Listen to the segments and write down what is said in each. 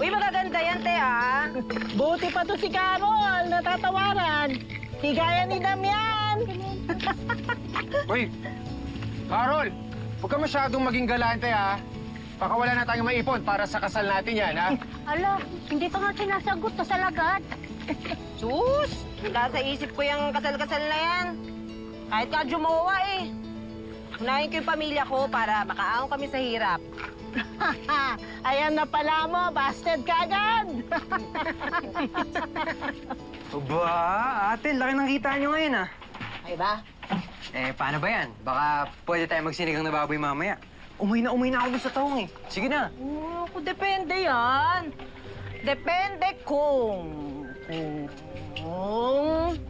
Uy, magaganda yan, te, ah. Buti pa to si Carol, natatawaran. Di gaya ni Damian. Uy, Carol, huwag ka masyadong maging galante, ha? Baka wala na tayong maipon para sa kasal natin yan, ha? Ala, hindi pa nga sinasagot to sa lagat. Sus! Wala sa isip ko yung kasal-kasal na yan. Kahit nga jumawa, eh. Unahin ko yung pamilya ko para makaahon kami sa hirap. Ayan na pala mo, busted ka agad. Aba, ate, laki ng kita nyo ngayon, ah. Ay ba? Paano ba yan? Baka pwede tayo magsinigang na baboy mamaya. Umuwi na ako sa taong, eh. Sige na. Kung depende yan. Depende kung...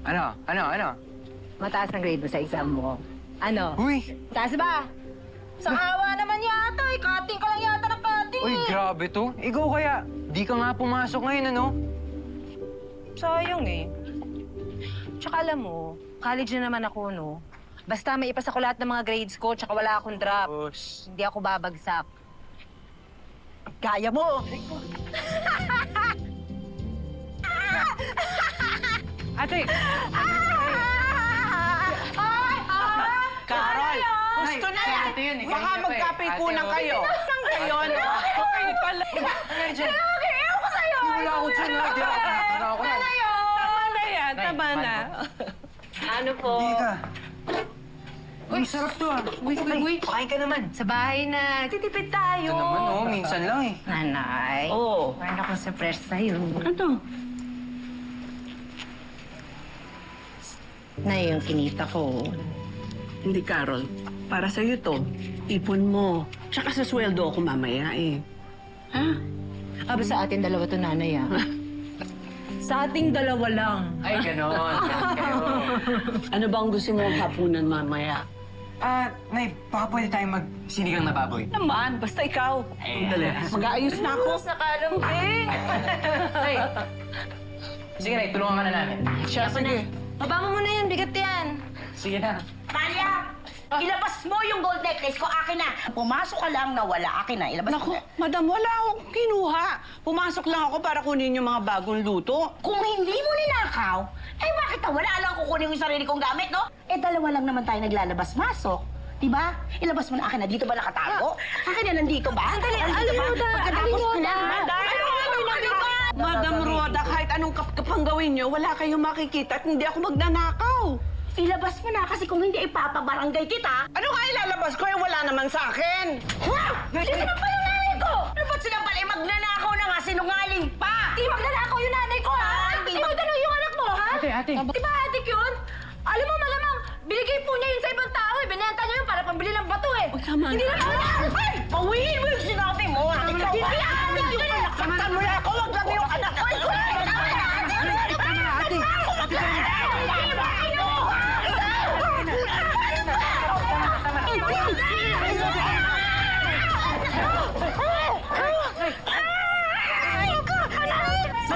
Ano? Mataas ang grade mo sa exam mo. Ano? Uy! Taas ba? Sa awa naman yata, eh. Cutting ka lang yata ng cutting, Uy, eh. grabe to. Ikaw kaya, di ka nga pumasok ngayon, ano? Sayang, eh. Tsaka alam mo, college na naman ako, no? Basta may ipasa ko lahat ng mga grades ko, tsaka wala akong drop. Hindi ako babagsak. Kaya mo. Ate! Carol, gusto na yan. Ate yun, eh. Baka Kanina pa, eh. magkapikunan Ate, kayo. Saan kayo, no? Okay pala. Ewan ko sa'yo! Wala ako dyan, ha? Wala ako na. Tama na yan, tama na. Ano po? Hindi ka. Uy, sarap to, ah. Uy, pakain ka naman. Sa bahay na. Titipid tayo. Ito naman, oh. Minsan lang, eh. Nanay. Oo. Meron akong surprise sa'yo. Ano? Na yung kinita ko. Hindi, Carol. Para sa'yo to. Ipon mo. Tsaka sa sweldo ako mamaya eh. Ha? Aba sa atin dalawa to, nanay, ah. Sa ating dalawa lang. Ay, ganon. Ganon kayo. Ano bang gusto mo hapunan mamaya? Nay, baka pwede tayong magsinigang na baboy. Naman, basta ikaw. Dali. Mag-aayos na ako. Sa kalambing. Nay! Sige, Nay, tulungan ka na namin. Siya, sige. Baba mo muna yan, bigat yan. Sige na. Talia! Ilabas mo yung gold necklace ko, akin na! Pumasok ka lang na wala, akin na. Ilabas Naku, mo. madam, wala akong kinuha. Pumasok lang ako para kunin yung mga bagong luto. Kung hindi mo ninakaw, eh bakit wala lang kukunin yung sarili kong gamit, no? Eh dalawa lang naman tayo naglalabas-masok. Diba? Ilabas mo na akin na. Dito ba nakatago? Akin na nandito ba? Sandali, Nandito ba? Roda, Pagkatapos ko na. Madam Roda, kahit anong kapang gawin nyo, wala kayong makikita at hindi ako magnanakaw. Ilabas mo na kasi kung hindi ipapabarangay kita. Ano nga ilalabas ko? Eh, wala naman sa akin. Wow! Sinampal yung nanay ko! Ano ba't sinampal? Eh, magnanakaw na nga, sinungaling pa! Di magnanakaw yung nanay ko, ha? Di magtanong yung anak mo, ha? Ate. Di ba adik yun? Alam mo, malamang, binigay po niya yun sa ibang tao, eh. Binenta niya yun para pambili ng bato, eh. Tama Hindi na. na Ay! Pawiin mo yung sinabi mo! Ikaw ba? Nasaktan mo na ako! Huwag lang yung anak ko!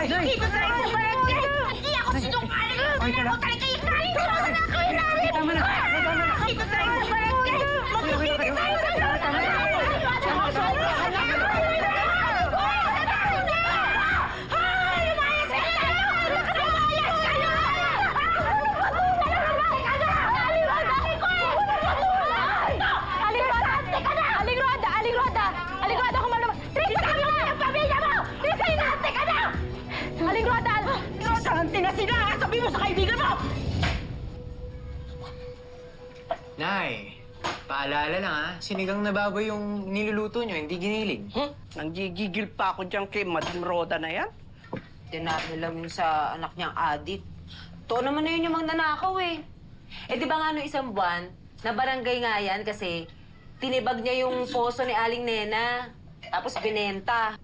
Dito tayo sa barangay! Hindi ako sinungaling! Hindi ako talaga yung nanay ko! Ako yung nanay ko! Dito tayo sa barangay! Magkikita tayo sa barangay! Aling Roda, kung ano... Trista ka na! Ang pamilya mo! Trista, inahante ka na! Aling Roda! Sasante na sila! Sabi mo sa kaibigan mo! Nay, paalala lang, ha? Sinigang na baboy yung niluluto nyo, hindi giniling. Nanggigigil pa ako dyan kay Madam Roda na yan. Tinapin lang yun sa anak niyang Adit. To naman na yun yung magnanakaw, eh. Eh, di ba nga nung isang buwan, na barangay nga yan kasi tinibag niya yung poso ni Aling Nena. Tapos binenta.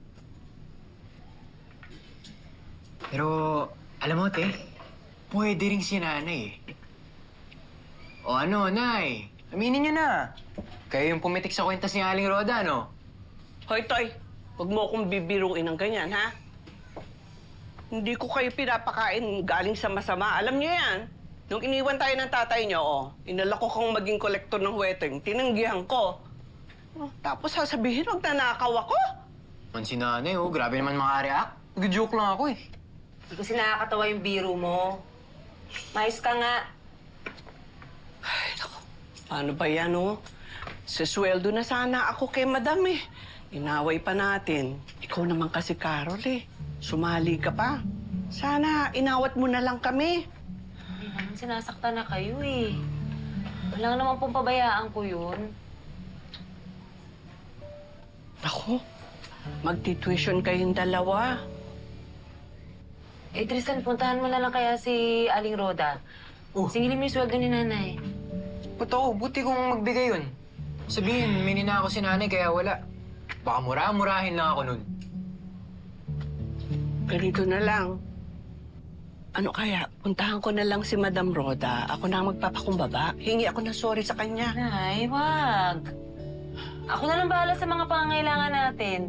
Pero, alam mo, te, pwede rin si nanay, eh. O ano, Nay? Aminin niyo na. Kayo yung pumitik sa kwenta si Aling Roda, no? Hoy, Toy, huwag mo akong bibiruin ng ganyan, ha? Hindi ko kayo pinapakain galing sa masama. Alam niyo yan. Nung iniwan tayo ng tatay niyo, inalak ko kang maging kolektor ng huweteng. Tinanggihan ko. Tapos sasabihin, magnanakaw ako? Man si nanay, oh. Grabe naman makareact. Nag-joke lang ako eh. Hindi kasi nakakatawa yung biro mo. Mais ka nga. Paano ba yan, oh? Sisweldo na sana ako kay madam eh. Inaway pa natin. Ikaw naman kasi, Carol eh. Sumali ka pa. Sana inawat mo na lang kami. Hindi naman sinasaktan na kayo eh. Wala naman pong pabayaan ko yun. Ako, magti-tuition kayong dalawa. Eh, Tristan, puntahan mo na lang kaya si Aling Roda. Singilin mo yung sweldo ni nanay. Totoo, buti kong magbigay yun. Sabihin, may ninako si nanay kaya wala. Baka murahin lang ako nun. Ganito na lang. Ano kaya, puntahan ko na lang si Madam Roda. Ako na ang magpapakumbaba. Hingi ako ng sorry sa kanya. Nay, wag. Ako na lang bahala sa mga pangangailangan natin.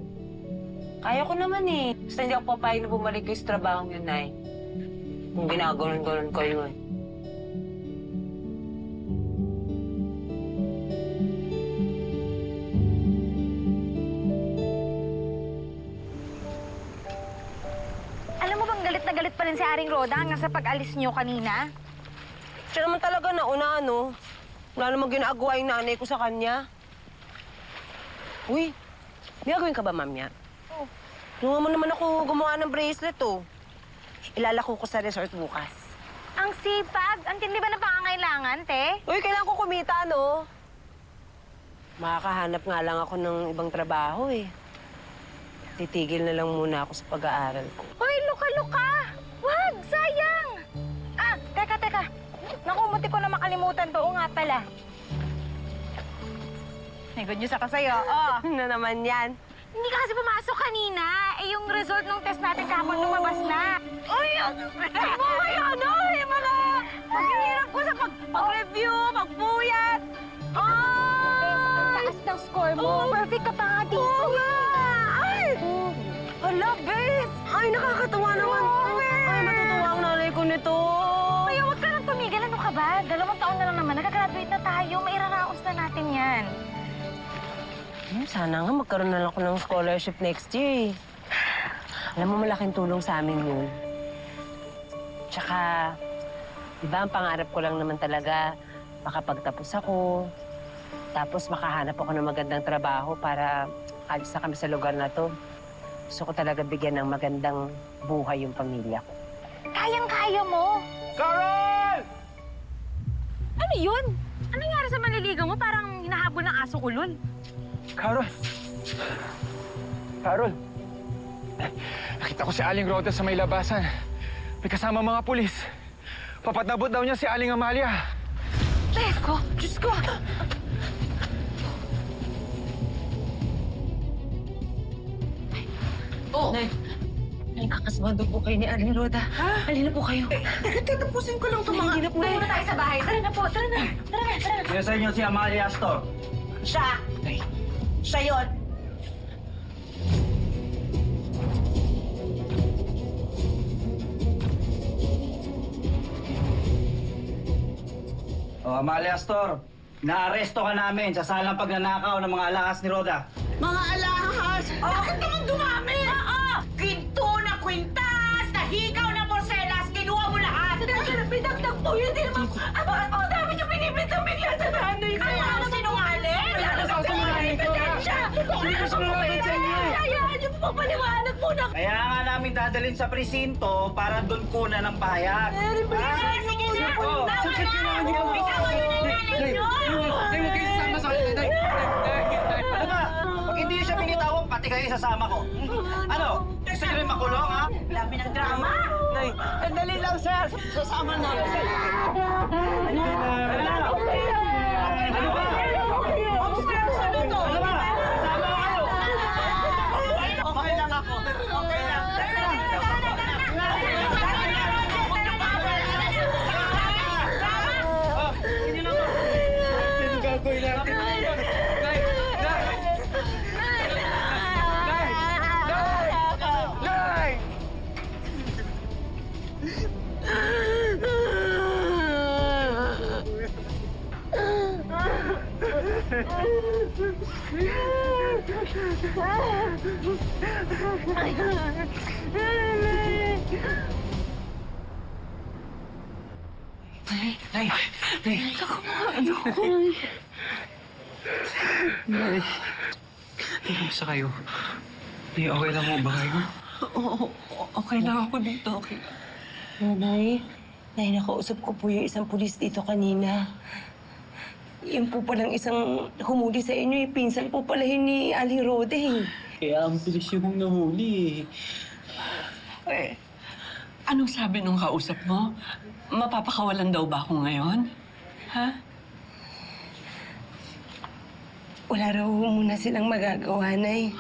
Kaya ko naman eh. Basta hindi ako papayag na bumalik ko sa trabaho yun, Nay. Kung ginaganon-ganon ko yun. Alam mo bang galit na galit pa rin si Aring Roda hanggang sa pag-alis niyo kanina? Siya naman talaga nauna, ano? Wala namang ginagawa yung nanay ko sa kanya. Uy, may gagawin ka ba, ma'am niya? Oh. Tulungan mo naman ako gumawa ng bracelet, oh. Ilalako ko sa resort bukas. Ang sipag! Ang tindi ba na pangangailangan, te? Uy, kailangan ko kumita, no? Makakahanap nga lang ako ng ibang trabaho, eh. Titigil na lang muna ako sa pag-aaral ko. Hoy, luka-luka! Wag! Sayang! Ah, teka. Naku, muti ko na makalimutan to. Oo nga pala. May good news ako sa'yo. Oh. Ano naman yan? Hindi ka kasi pumasok kanina. Eh, yung result ng test natin kahapon lumabas na. Uy, ano? Yung mga paghihirap ko sa pag-review, pagpuyat. Ang taas ng score mo. Perfect ka pa nga dito. Oo nga. Ay! Hala, bes! Ay, nakakatawa naman. Ay, matutuwa ang nanay ko nito. Ay, huwag ka nang tumigil. Ano ka ba? 2 taon na lang naman. Nag-graduate na tayo. Mairaraos na natin yan. Sana nga magkaroon na lang ako ng scholarship next year, eh. Alam mo, malaking tulong sa amin yun. Tsaka, di ba, ang pangarap ko lang naman talaga, makapagtapos ako, tapos makahanap ako ng magandang trabaho para alis na kami sa lugar na to. Gusto ko talaga bigyan ng magandang buhay yung pamilya ko. Kayang-kaya mo. Carol! Ano yun? Ano nangyari sa manliligaw mo? Parang hinahabol ng aso ulol. Carol! Carol! Nakita ko si Aling Roda sa may labasan. May kasama mga pulis. Papatabot daw niya si Aling Amalia. Teko, Diyos ko! Oh! Nay, kakasmado po kayo ni Aling Roda. Ha? Halina po kayo. Tatapusin ko lang ito mga... Halina po eh. Muna tayo sa bahay. Tara na po, tara na. Sino sa inyo si Amalia Astor? Siya! Siya yun! O, Amalia Astor, naaresto ka namin sa salang pagnanakaw ng mga alahas ni Roda. Mga alahas! Bakit naman dumami? Kwinto na kwintas! Nahigaw na porselas! Kinuha mo lahat! Pinagdag po yun din naman. Ah, bakit po dami niyo binibintang bigla sa nanay ko? Kaya ako sinungaling! Wala na sa sinungaling ko. Hindi ko sinungaling sa inyo. Hayaan niyo po, paliwanag po na. Kaya nga namin dadalhin sa presinto para doon kuna ng pahayag. Sige na! Bitawan niyo na yung nanay niyo! Ano ba? Pag hindi siya binitawan, pati kayo sasama ko. Ano? Gusto niyo rin makulong, ha? Dami ng drama! Nay, sandali lang, sir. Sasama na. Ano ba? Upstairs, ano to? Ano ba? Sama kayo! Okay lang ako. Okay lang. Hindi na to. Ano gagawin natin? Nay! Nay! Nay! Nay! Kamusta kayo? Nay, okay lang mo ba kayo? Oo, okay lang ako dito. Okay. Nanay, nakausap ko po yung isang pulis dito kanina. Yun po palang isang humuli sa inyo, yung pinsan po pala yun ni Aling Rode. Kaya ang bilis yung nahuli Eh, anong sabi nung kausap mo? Mapapakawalan daw ba ako ngayon? Ha? Wala raw muna silang magagawa, Nay.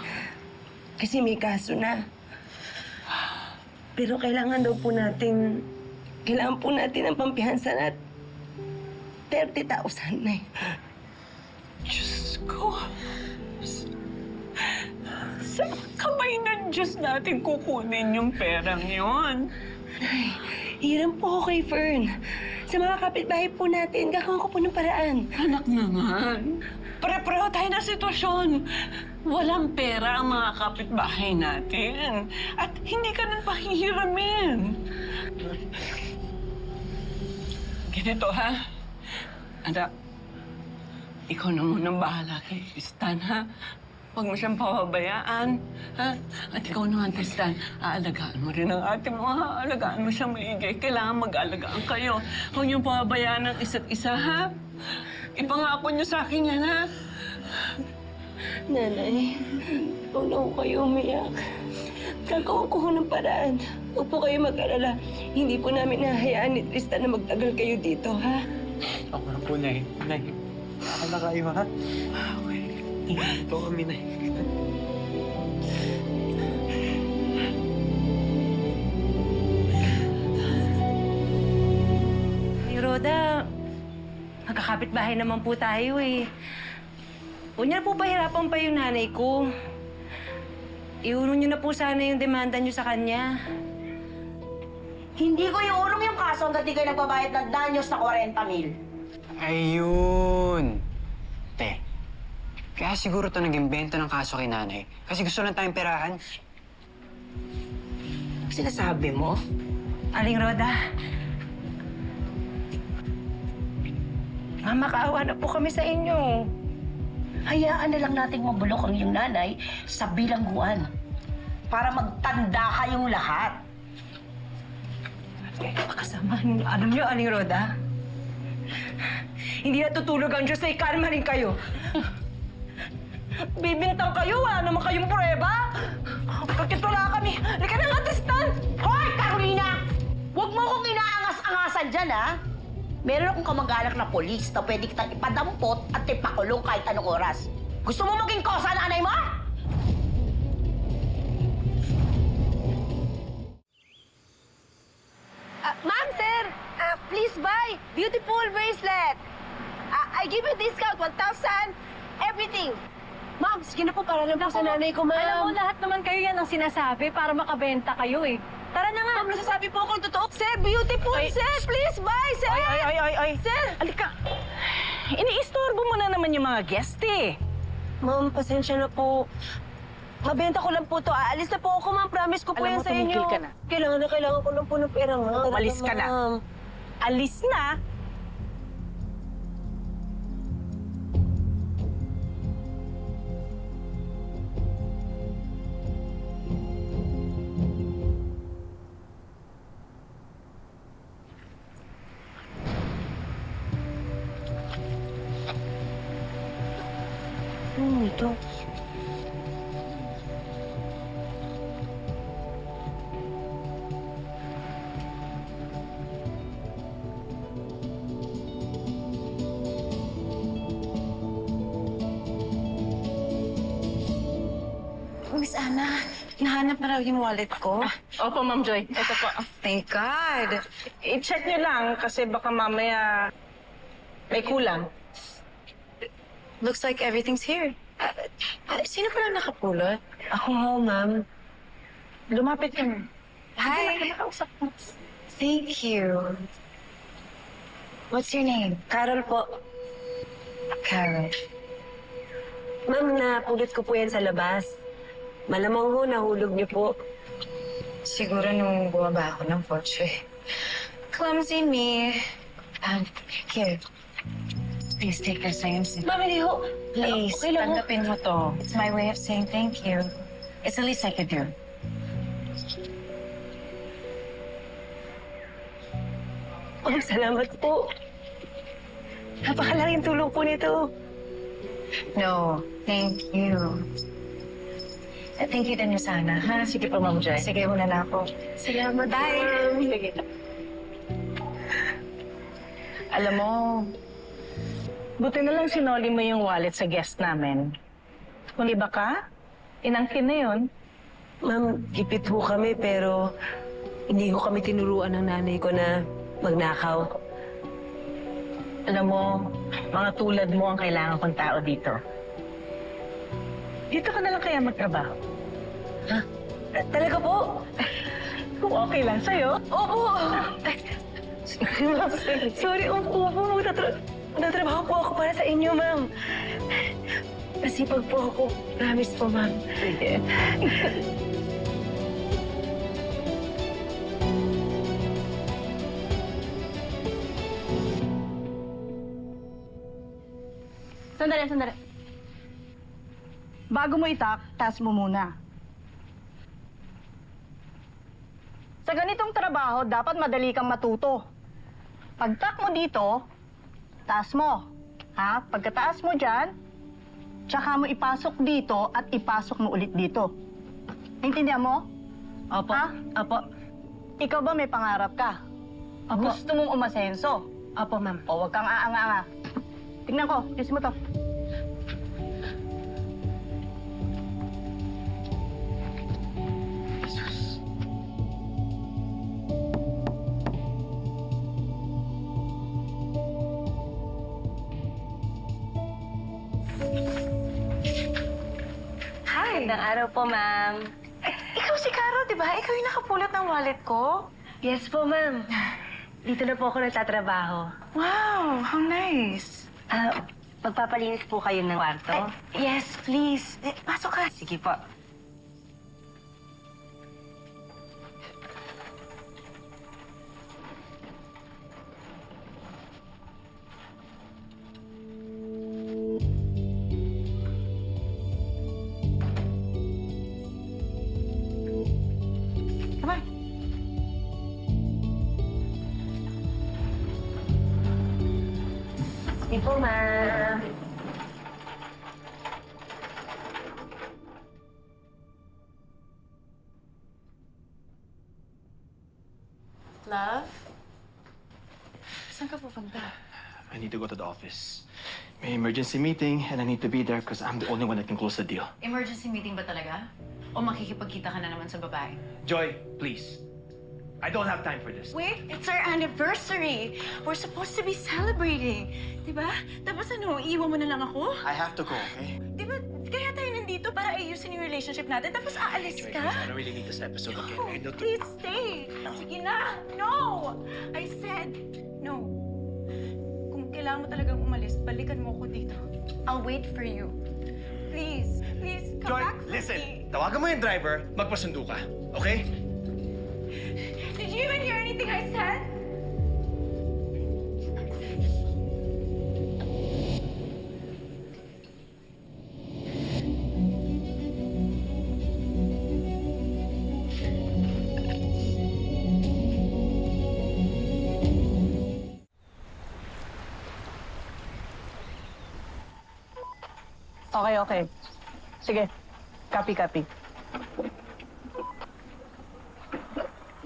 Kasi may kaso na. Pero kailangan po natin ang pampihansan at 30,000, Nay. Diyos ko. Sa kamay ng Diyos natin kukunin yung perang yon. Hiram po ako kay Fern. Sa mga kapitbahay po natin, gagawin ko po ng paraan. Anak naman. Pare-pareho tayo na sitwasyon. Walang pera ang mga kapitbahay natin. At hindi ka nang pahihiramin. Ganito, ha? Anak, ikaw na munang bahala kay Tristan, ha? Huwag mo siyang pababayaan, ha? At ikaw naman, Tristan, aalagaan mo rin ang ate mo, ha? Aalagaan mo siyang maigi. Kailangan mag-aalagaan kayo. Huwag niyong pababayaan ang isa't isa, ha? Ipangako niyo sa akin yan, ha? Nanay, huwag na po kayo umiyak. Gagawin ko ng paraan. Huwag po kayo mag-alala. Hindi po namin nahahayaan ni Tristan na magtagal kayo dito, ha? Ako na po, Nay. Nay, ako na kayo, ha? Okay. Ito kami, Nay. Ay, Rhoda, magkakapit-bahay naman po tayo eh. Huwag niyo na po pahirapan pa yung nanay ko. Iurong niyo na po sana yung demanda niyo sa kanya. Hindi ko iurong yung kaso hanggang di kayo nagbabayad ng danyos na 40,000. Ayun! Te, kaya siguro ito naging bento ng kaso kay nanay. Kasi gusto lang tayong perahan. Sinasabi mo? Aling Rhoda, mamakaawa na po kami sa inyo. Hayaan na lang nating mabulok ang iyong nanay sa bilangguan para magtanda kayong lahat. Makasama niyo. Alam niyo, Aling Rhoda, hindi natutulog ang Diyos na ikalma rin kayo. Bibintang kayo, wala naman kayong prueba. Bakit wala kami? Halika na nga, Tristan! Hoy, Carolina! Huwag mo akong inaangas-angasan dyan, ha? Meron akong kamag-anak na polis na pwede kitang ipadampot at ipakulong kahit anong oras. Gusto mo maging kosa nanay mo? Ma'am, sir! Please buy beautiful bracelet. I give you discount, 1,000, everything. Ma'am, sige na po, para lang po sa nanay ko, ma'am. Alam mo, lahat naman kayo yan ang sinasabi para makabenta kayo eh. Tara na nga. Ma'am, nasasabi po akong totoo. Sir, beautiful, sir! Please buy, sir! Ay. Sir! Alika. Iniistorbo mo na naman yung mga guest eh. Ma'am, pasensya na po. Mabenta ko lang po to. Aalis na po ako, ma'am. Promise ko po Alam yan mo, sa inyo. tumigil ka na. Kailangan ko lang po ng pera, ma'am. Umalis ka na. Ma'am. Alis na. Ito. Miss Ana, nahanap na raw yung wallet ko. Opo, Ma'am Joy. Ito po. Thank God. I-check niyo lang kasi baka mamaya may kulang. Looks like everything's here. Sino pa lang nakapulot? Ako nga, ma'am. Lumapit ka na. Hi. Nakausap mo. Thank you. What's your name? Carol po. Carol. Ma'am, napulot ko po yan sa labas. Malamang ho, nahulog niyo po. Siguro nung bumaba ako ng kotse. Clumsy me. Here. Please take this. I am sick. Ma'am, hindi ho. Please, Okay lang ho. tanggapin mo to. It's my way of saying thank you. It's the least I could do. Ma'am, salamat po. Napakalaking tulong po nito. No, thank you. Thank you din yung sana, ha? Sige po, Ma'am Joy. Sige, una na ako. Salamat, ma'am. Sige. Alam mo, buti na lang sinoli mo yung wallet sa guest namin. Kung di ba ka, inangkin na yun. Ma'am, gipit ho kami pero hindi ho kami tinuruan ng nanay ko na magnakaw. Alam mo, mga tulad mo ang kailangan kong tao dito. Dito ka na lang kaya magtrabaho. Talaga po? Kung okay lang sa'yo. Opo! Ma'am, sorry, opo. Magtatrabaho po ako para sa inyo, ma'am. Masipag po ako. Promise po, ma'am. Sige. Sandali. Bago mo itak, taas mo muna. Sa ganitong trabaho, dapat madali kang matuto. Pagtak mo dito, taas mo. Ha? Pagkataas mo dyan, tsaka mo ipasok dito at ipasok mo ulit dito. Naintindihan mo? Opo. Ha? Opo. Ikaw ba may pangarap ka? Opo. Gusto mong umasenso? Opo, ma'am. O, huwag kang aanga-anga. Tingnan ko, kiss mo to. Magandang araw po, ma'am. Ikaw si Carol, di ba? Ikaw yung nakapulot ng wallet ko. Yes po, ma'am. Dito na po ako nagtatrabaho. Wow, how nice. Magpapalinis po kayo ng kwarto? Yes, please. Pasok ka. Sige po. Come on. Sige po, ma'am. Love? Saan ka pupunta? I need to go to the office. May emergency meeting and I need to be there because I'm the only one that can close the deal. Emergency meeting ba talaga? O makikipagkita ka na naman sa babae? Joy, please. I don't have time for this. Wait, it's our anniversary. We're supposed to be celebrating. Diba? Tapos ano, iwan mo na lang ako? I have to go, okay? Diba, kaya tayo nandito para ayusin yung relationship natin, tapos aalis Joy, ka? please, I don't really need this episode again. No, I know to... please stay. Sige na. No! I said no. Kung kailangan mo talagang umalis, balikan mo ako dito. I'll wait for you. Please, come Joy, back for listen. me. Tawagan mo yung driver, magpasundo ka, okay? Did you even hear anything I said? Okay. Sige. Copy.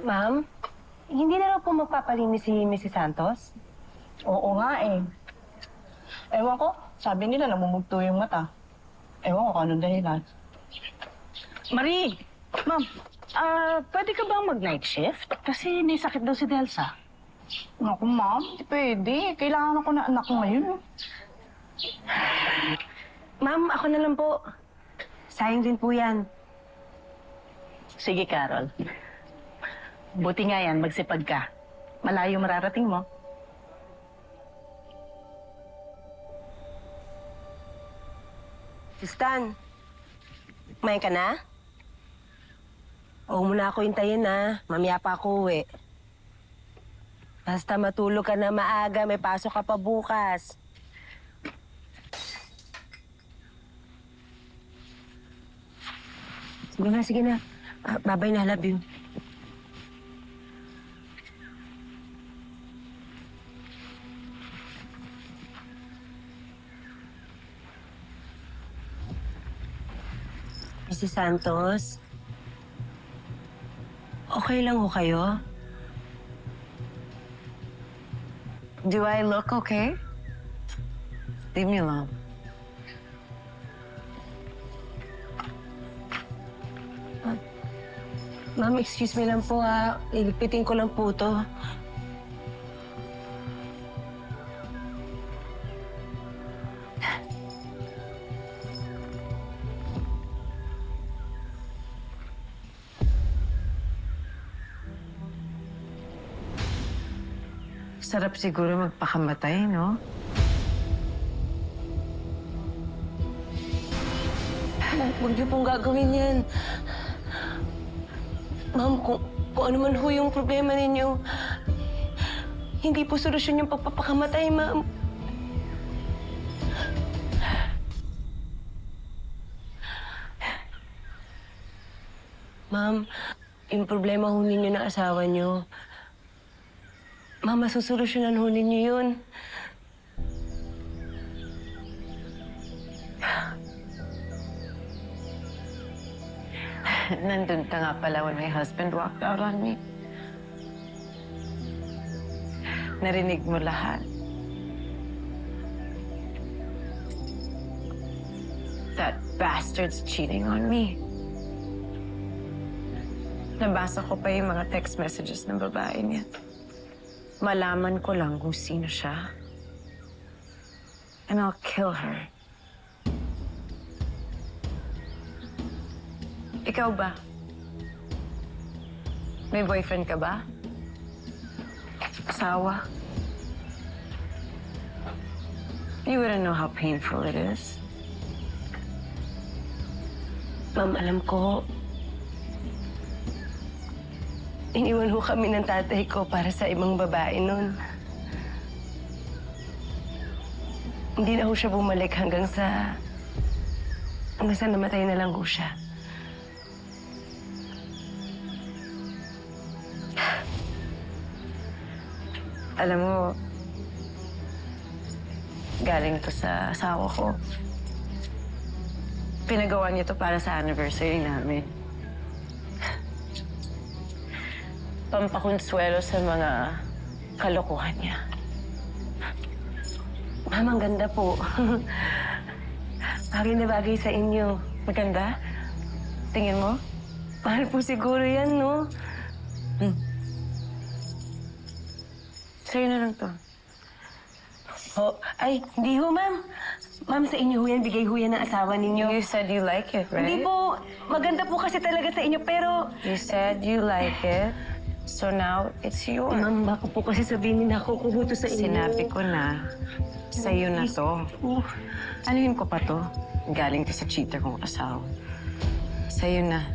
Ma'am, hindi na raw po magpapalinis si Mrs. Santos? Oo nga eh. Ewan ko, sabi nila namumugto yung mata. Ewan ko kung anong dahilan. Marie! Ma'am, pwede ka bang mag-night shift? Kasi may sakit daw si Delsa. Naku, ma'am, hindi pwede. Kailangan ako na anak ko ngayon. Ma'am, ako na lang po. Sayang din po yan. Sige, Carol. Buti nga yan, magsipag ka. Malayo mararating mo. Tristan, kumain ka na? Huwag mo na ako hintayin, ha? Mamaya pa ako uwi. Basta matulog ka na maaga, may pasok ka pa bukas. Sige na, sige na. Babay na, love you. Mrs. Santos, okay lang ho kayo? Do I look okay? Leave me alone. Ma'am, excuse me lang po ha. Ilipitin ko lang po to. Sarap siguro magpakamatay, no? Huwag niyo pong gagawin yan. Ma'am, kung ano man ho yung problema ninyo, hindi po solusyon yung pagpapakamatay, ma'am. Ma'am, yung problema ho ninyo ng asawa niyo, ma'am, masusolusyonan ho ninyo yun. Nandun ka nga pala when my husband walked out on me. Narinig mo lahat. That bastard's cheating on me. Nabasa ko pa yung mga text messages ng babae niya. Malaman ko lang kung sino siya. And I'll kill her. Ikaw ba? May boyfriend ka ba? Asawa? You wouldn't know how painful it is. Ma'am, alam ko, iniwan ho kami ng tatay ko para sa ibang babae nun. Hindi na ho siya bumalik hanggang sa namatay na lang ho siya. Alam mo, galing to sa asawa ko. Pinagawa niya to para sa anniversary namin. Pampakonsuelo sa mga kalokohan niya. Ma'am, ang ganda po. Bagay na bagay sa inyo. Maganda? Tingin mo? Mahal po siguro yan, no? Sa'yo na lang to. Oh, ay, hindi ho, ma'am. Ma'am, sa inyo ho yan. Bigay ho yan ng asawa ninyo. You said you like it, right? Hindi po. Maganda po kasi talaga sa inyo, pero... You said you like it. So now, it's yours. Ma'am, baka po kasi sabihin na ako kuhuto sa inyo. Sinabi ko na, sa'yo na to. Anuhin ko pa to. Galing to sa cheater kong asawa. Sa'yo na.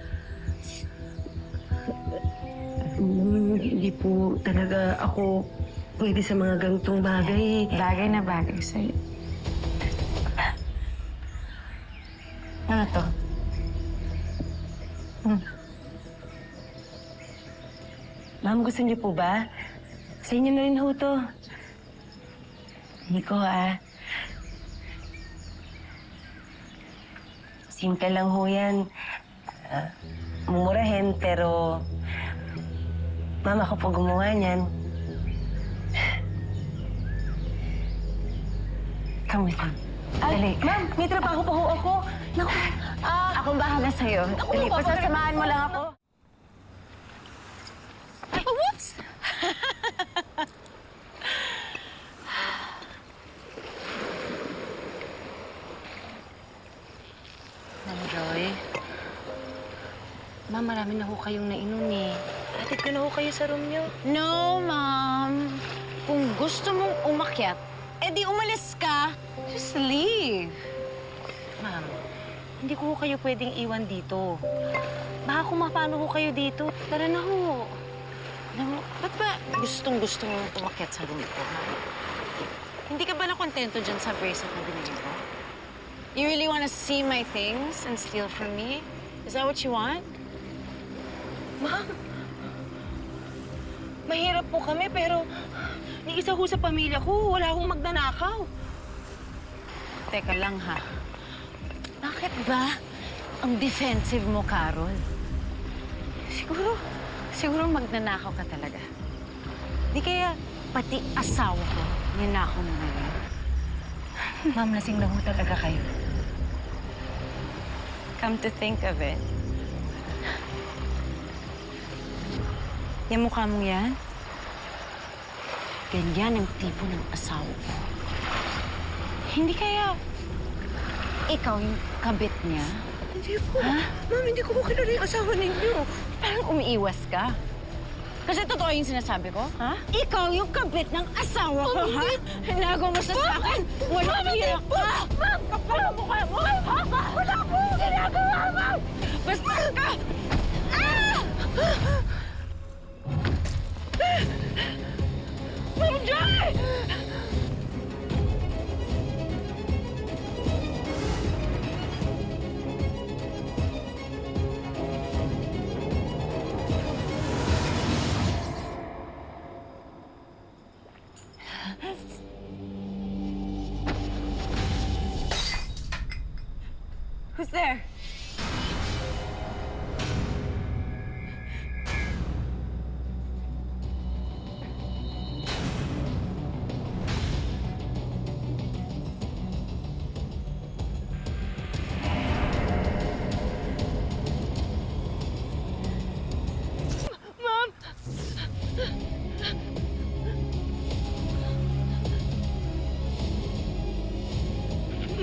Hindi po talaga ako pwede sa mga gantong bagay. Bagay na bagay sa'yo. Ano to? Ma'am, gusto niyo po ba? Sa inyo na rin ho to. Hindi ko, simple lang ho yan. Mumurahin, pero... Ma'am, ako po gumawa niyan. Come with me. Dali. Ma'am, may trabaho pa ho ako. Naku, Akong bahala sa'yo. Dali, pasasamahan mo lang ako. Ay, whoops! Joy. Ma'am, marami na ho kayong nainom eh. atid ko na ho kayo sa room niyo. No, Ma'am. Kung gusto mong umakyat, edi umalis ka. Just leave. Ma'am, hindi ko kayo pwedeng iwan dito. Baka kumapano ko kayo dito. Tara na ho. Alam mo, ba't ba gustong-gusto mo umakyat sa room ko, ha? Hindi ka ba nakontento dyan sa bracelet na binigay ko? You really wanna see my things and steal from me? Is that what you want? Ma'am, mahirap po kami pero ni isa ho sa pamilya ko, wala akong magnanakaw. Teka lang, ha? Bakit ba ang defensive mo, Carol? Siguro magnanakaw ka talaga. Di kaya pati asawa ko, ninakaw mo ngayon. Ma'am, lasing na ho talaga kayo. Come to think of it, yung mukha mong yan, ganyan ang tipo ng asawa ko. Hindi kaya ikaw yung kabit niya? Hindi po. Ma'am, hindi ko kilala yung asawa ninyo. Parang umiiwas ka. Kasi totoo yung sinasabi ko, ha? Ikaw yung kabit ng asawa ko, ha? Hinago mo sa akin! Walang hiyak ka! Ma'am, kapal ang mukha mo! Wala po! Ginagawa, ma'am! Basta ka! Ma'am Joy! Who's there?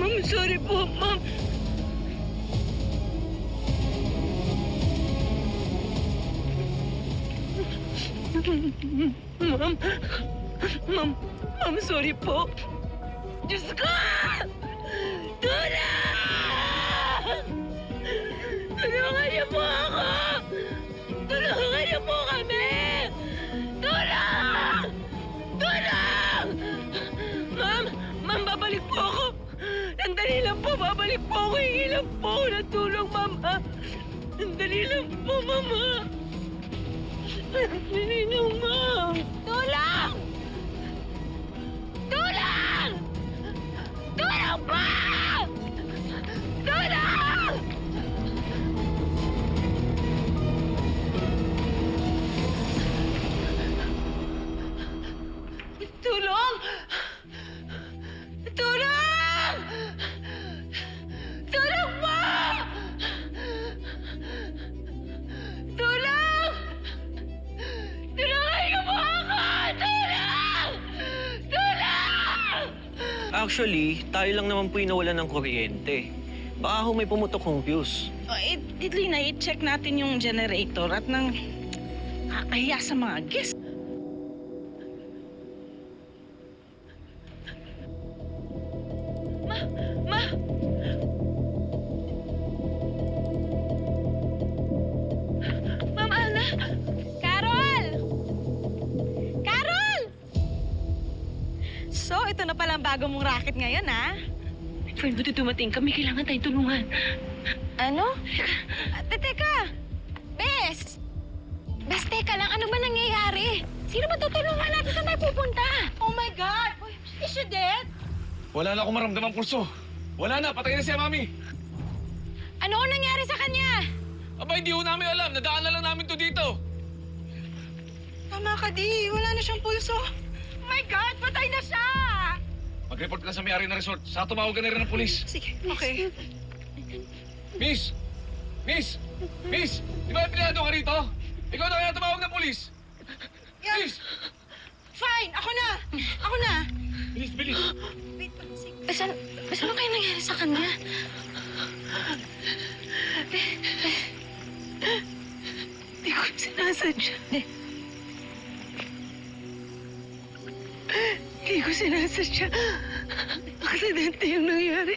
Ma'am, sorry po, ma'am. Ma'am, sorry po. Diyos ko! Tulong! Tulungan niyo po ako! Tulungan niyo po kami! Tulong! Tulong! Ma'am, babalik po ako. Sandali lang po, babalik po ako. Hingi lang po ako ng tulong, ma'am. Sandali lang po, mama. Sandali lang, ma'am. Tulong! Tulong! Tulong po! Tulong! Tulong! Tulong! Tulong po! Tulong! Tulungan niyo po ako! Tulong! Tulong! Actually, tayo lang naman po yung nawalan ng kuryente. Baka ho may pumutok kong fuse. Lina, i-check natin yung generator at nang kakahiya sa mga guests. Ma! Ma'am Ana! Carol! Carol! So, ito na pala ang bago mong racket ngayon, ha? Friend, buti dumating kami. Kailangan tayong tulungan. Ano? Teka! Bes! Bes, teka lang. Ano ba nangyayari? Sino ba tutulungan natin? Saan tayo pupunta? Oh my God! Is she dead? Wala na akong maramdamang pulso. Wala na, patay na siya, Mami. Ano ang nangyari sa kanya? Aba, hindi ho namin alam. Nadaan na lang namin to dito. Tama ka, Di. Wala na siyang pulso. Oh my God! Patay na siya! Mag-report ka sa may-ari ng resort. Sa tumawagan na rin ng pulis. Sige, okay. Miss! Miss! Miss! Di ba pinado ka rito? Ikaw na kaya tumawag ng pulis? Miss! Fine! Ako na! Ako na! Bilis, bilis! Saan kayo nangyari sa kanya? Hindi ko sinasadya. Hindi ko sinasadya. Aksidente yung nangyari.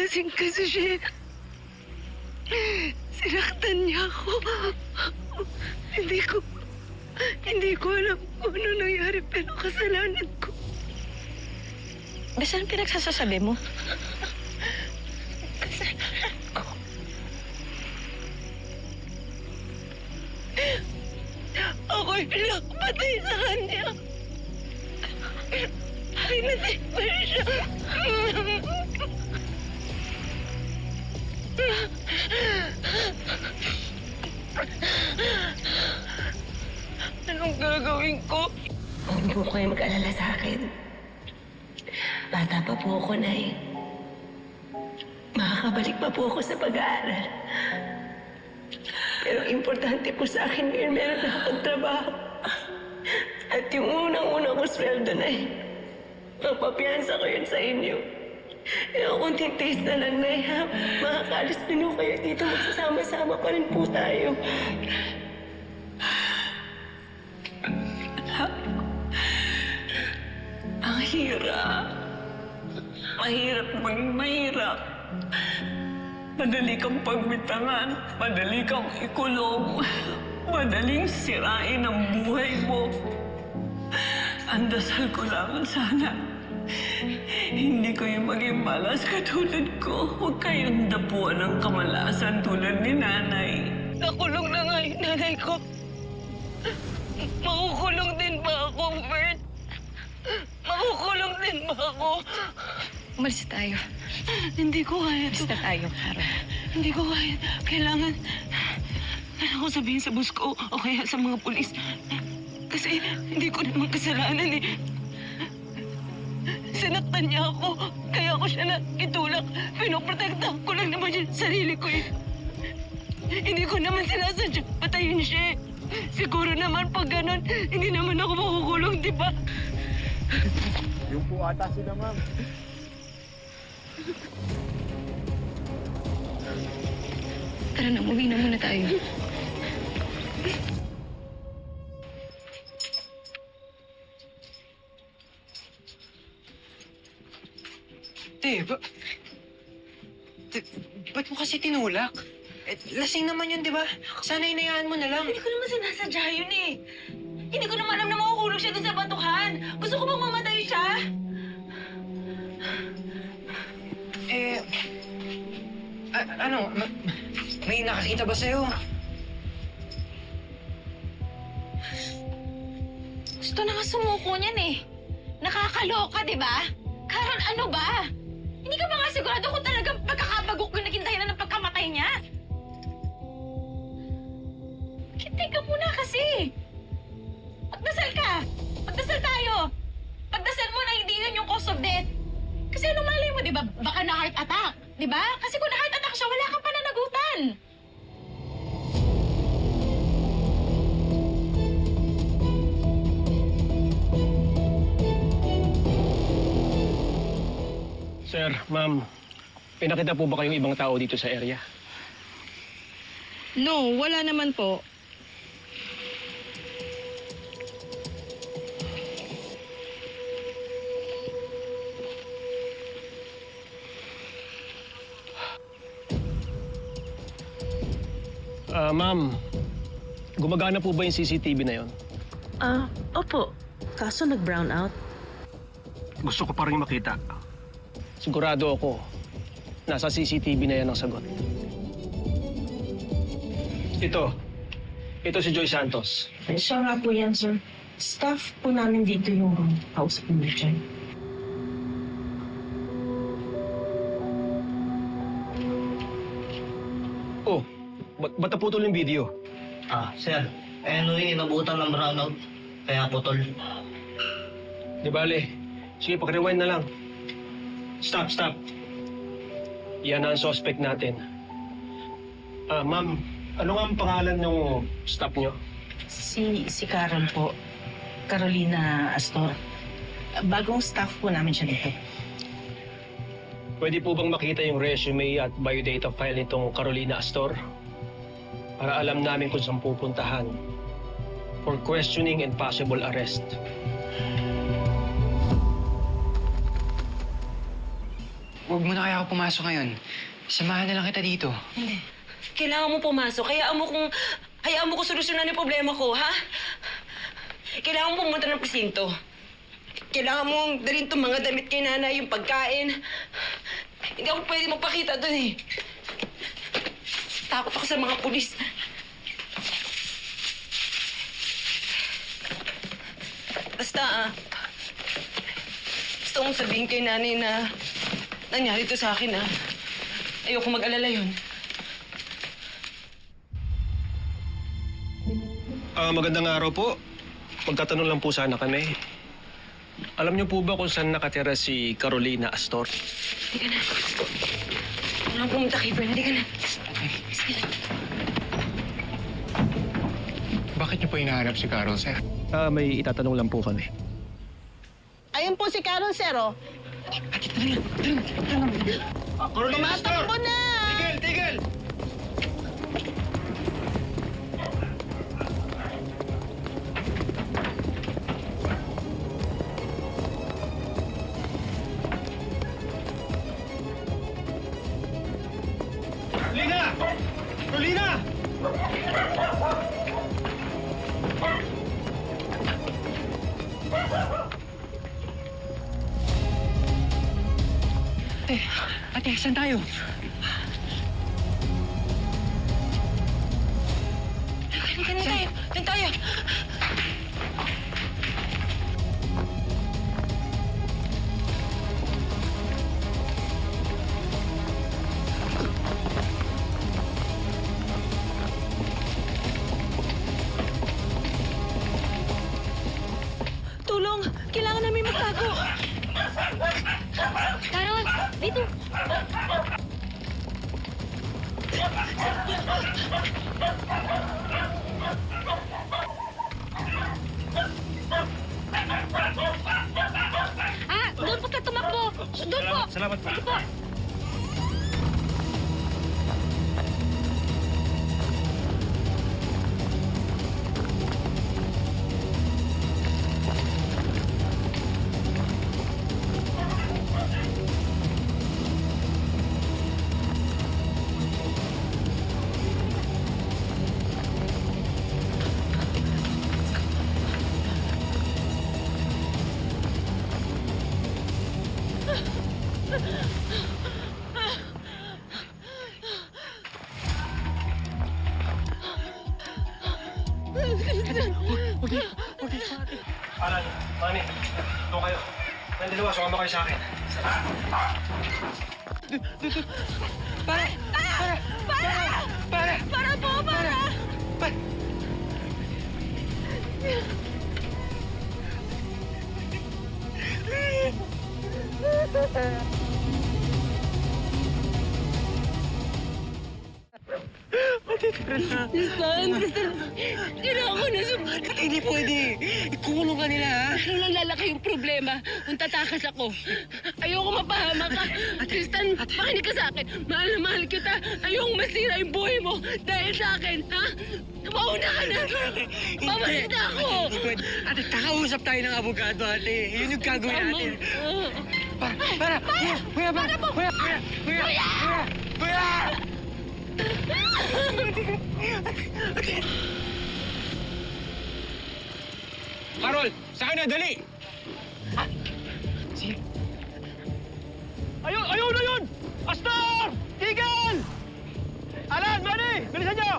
Lasing kasi siya. Sinaktan niya ako. Hindi ko alam kung ano nangyari, pero kasalanan ko. Saan pinagsasasabi mo? Kasalanan ko. Ako'y pinakapatay sa kanya. Pinatay ko siya. Anong gagawin ko? Huwag po kayo mag-alala sa akin. Bata pa po ako, Nay. Makakabalik pa po ako sa pag-aaral. Pero importante po sa akin ngayon, meron na akong trabaho. At yung unang-unang ko sweldo, Nay, magpapiyansa ko yun sa inyo. Kaya kung titiis na lang, Nay, ha? Makakaalis din po kayo dito. Magsasama-sama pa rin po tayo. Ang hirap. Mahirap maging mahirap. Madali kang pagbitangan. Madali kang ikulong. Madaling sirain ang buhay mo. Ang dasal ko lang sana, hindi kayo maging malas katulad ko. Huwag kayong dapuan ng kamalasan tulad ni Nanay. Nakulong na nga yung nanay ko. Makukulong din ba ako, Bert? Makukulong din ba ako? Umalis tayo. Hindi ko kaya ito. Basta tayo, Carol. Hindi ko kaya. Kailangan ko sabihin sa boss ko o kaya sa mga pulis. Kasi hindi ko naman kasalanan eh. Sinaktan niya ako. Kaya ako siya itulak. Pinoprotektahan ko lang naman yung sarili ko eh. Hindi ko naman sinasadya patayin siya eh. Siguro naman pag ganun, hindi naman ako makukulong, di ba? Yung po ata sila, ma'am. Tara na, umuwi na muna tayo. Ba't mo kasi tinulak? Lasing naman yun, di ba? Sana hinayaan mo na lang. Hindi ko naman sinasadya yun eh. Hindi ko naman alam na makukulong siya dun sa batuhan. Gusto ko bang mamatay siya? May nakakita ba sa'yo? Gusto na nga sumuko niyan eh. Nakakaloka, di ba? Karon, ano ba? Hindi ka ba nga sigurado kung talagang pagkakabagok yung naging dahilan ng pagkamatay niya? Teka muna kasi. Magdasal ka. Magdasal tayo. Pagdasal mo na hindi yun yung cause of death. Kasi ano malay mo, di ba? Baka na heart attack. Di ba? Kasi kung na heart attack siya, wala kang pananagutan. Sir, ma'am, pinakita po ba kayong ibang tao dito sa area? No, wala naman po. Ma'am, gumagana po ba yung CCTV na yon? Opo. Kaso nag-brown out. Gusto ko pa rin makita. Sigurado ako, nasa CCTV na yan ang sagot. Ito si Joy Santos. Siya nga po yan, sir. Staff po namin dito yung kausap mo dyan. Oh, ba't naputol yung video? Sir. Inabutan ng brownout. Kaya putol. Di bale. Sige, pag-rewind na lang. Stop. Yan ang suspect natin. Ma'am, ano nga ang pangalan ng staff nyo? Si Carol po. Carolina Astor. Bagong staff po namin siya dito. Pwede po bang makita yung resume at biodata file nitong Carolina Astor? Para alam namin kung saan pupuntahan for questioning and possible arrest. Huwag mo na kaya ako pumasok ngayon. Samahan na lang kita dito. Hindi. Kailangan mo pumasok. Hayaan mo kung solusyonan yung problema ko, ha? Kailangan mo pumunta ng presinto. Kailangan mong dalhin itong mga damit kay nanay, yung pagkain. Hindi ako pwede magpakita doon eh. Takot ako sa mga pulis. Basta, gusto kong sabihin kay nanay na nangyari to sa akin, Ayoko mag-alala yun. Magandang araw po. Magtatanong lang po sana kami. Alam niyo po ba kung saan nakatira si Carolina Astor? Halika na. Walang pumunta kay Bern. Halika na. Sige na. Bakit niyo po hinahanap si Carol, sir? May itatanong lang po kami. Ayun po si Carol, sir, oh. Tumatakbo na! Tigil! Tigil! Carolina! Carolina! Ate, saan tayo? Halika na tayo. Doon tayo. Tulong! Kailangan namin magtago! Carol! Dito! Doon po ka tumakbo! Doon po! Salamat po. Sige po! Alan, Manny, doon kayo. Nandalawa, sumama kayo sa akin. Para po! Para! Tristan! Kailangan ko na sumali. Hindi pwede. Ikulong ka nila, ha? Lalo lang lalaki yung problema kung tatakas ako. Ayoko mapahama ka. Tristan, makinig ka sa akin. Mahal na mahal kita. Ayoko masira yung buhay mo dahil sa akin, ha? Mauna ka na. Babalik na ako. Hindi pwede. Ate, kakausap tayo ng abogado, ate. Yun yung gagawin natin. Para! Kuya! Carol! Sa akin na, dali! Ayun na yun! Astor! Tigil! Alan, Manny! Bilisan niyo!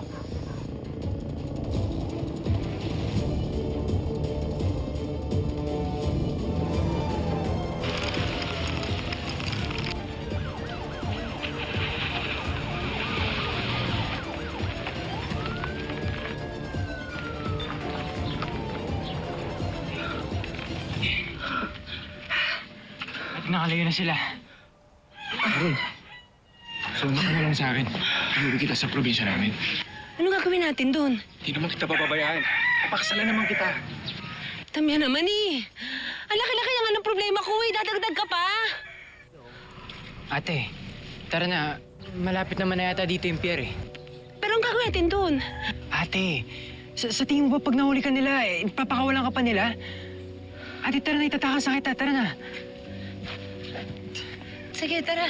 Nakalayo na sila. Carol, sumama ka na lang sa akin. Iuwi kita sa probinsya namin. Ano gagawin natin doon? Hindi naman kita papabayaan. Napakasalan naman kita. Tamya naman eh. Ang laki-laki na nga ng problema ko eh. Dadagdag ka pa. Ate, tara na. Malapit naman na yata dito yung pier, eh. Pero ang gagawin natin doon? Ate, sa tingin mo ba pag nahuli ka nila, papakawalan ka pa nila? Ate, tara na, itatakas sa kita. Tara na. Sige, tara.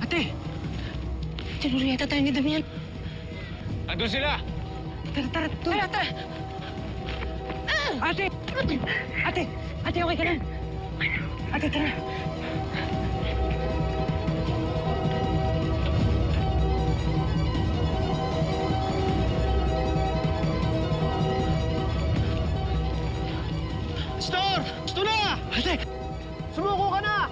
Ate! Tinuro yata tayo ni Damian. Andun sila! Tara! Tara! Ate! Ate! Ate, okay ka na? Ate, tara! Store! Gusto na! Ate! Sumuko ka na!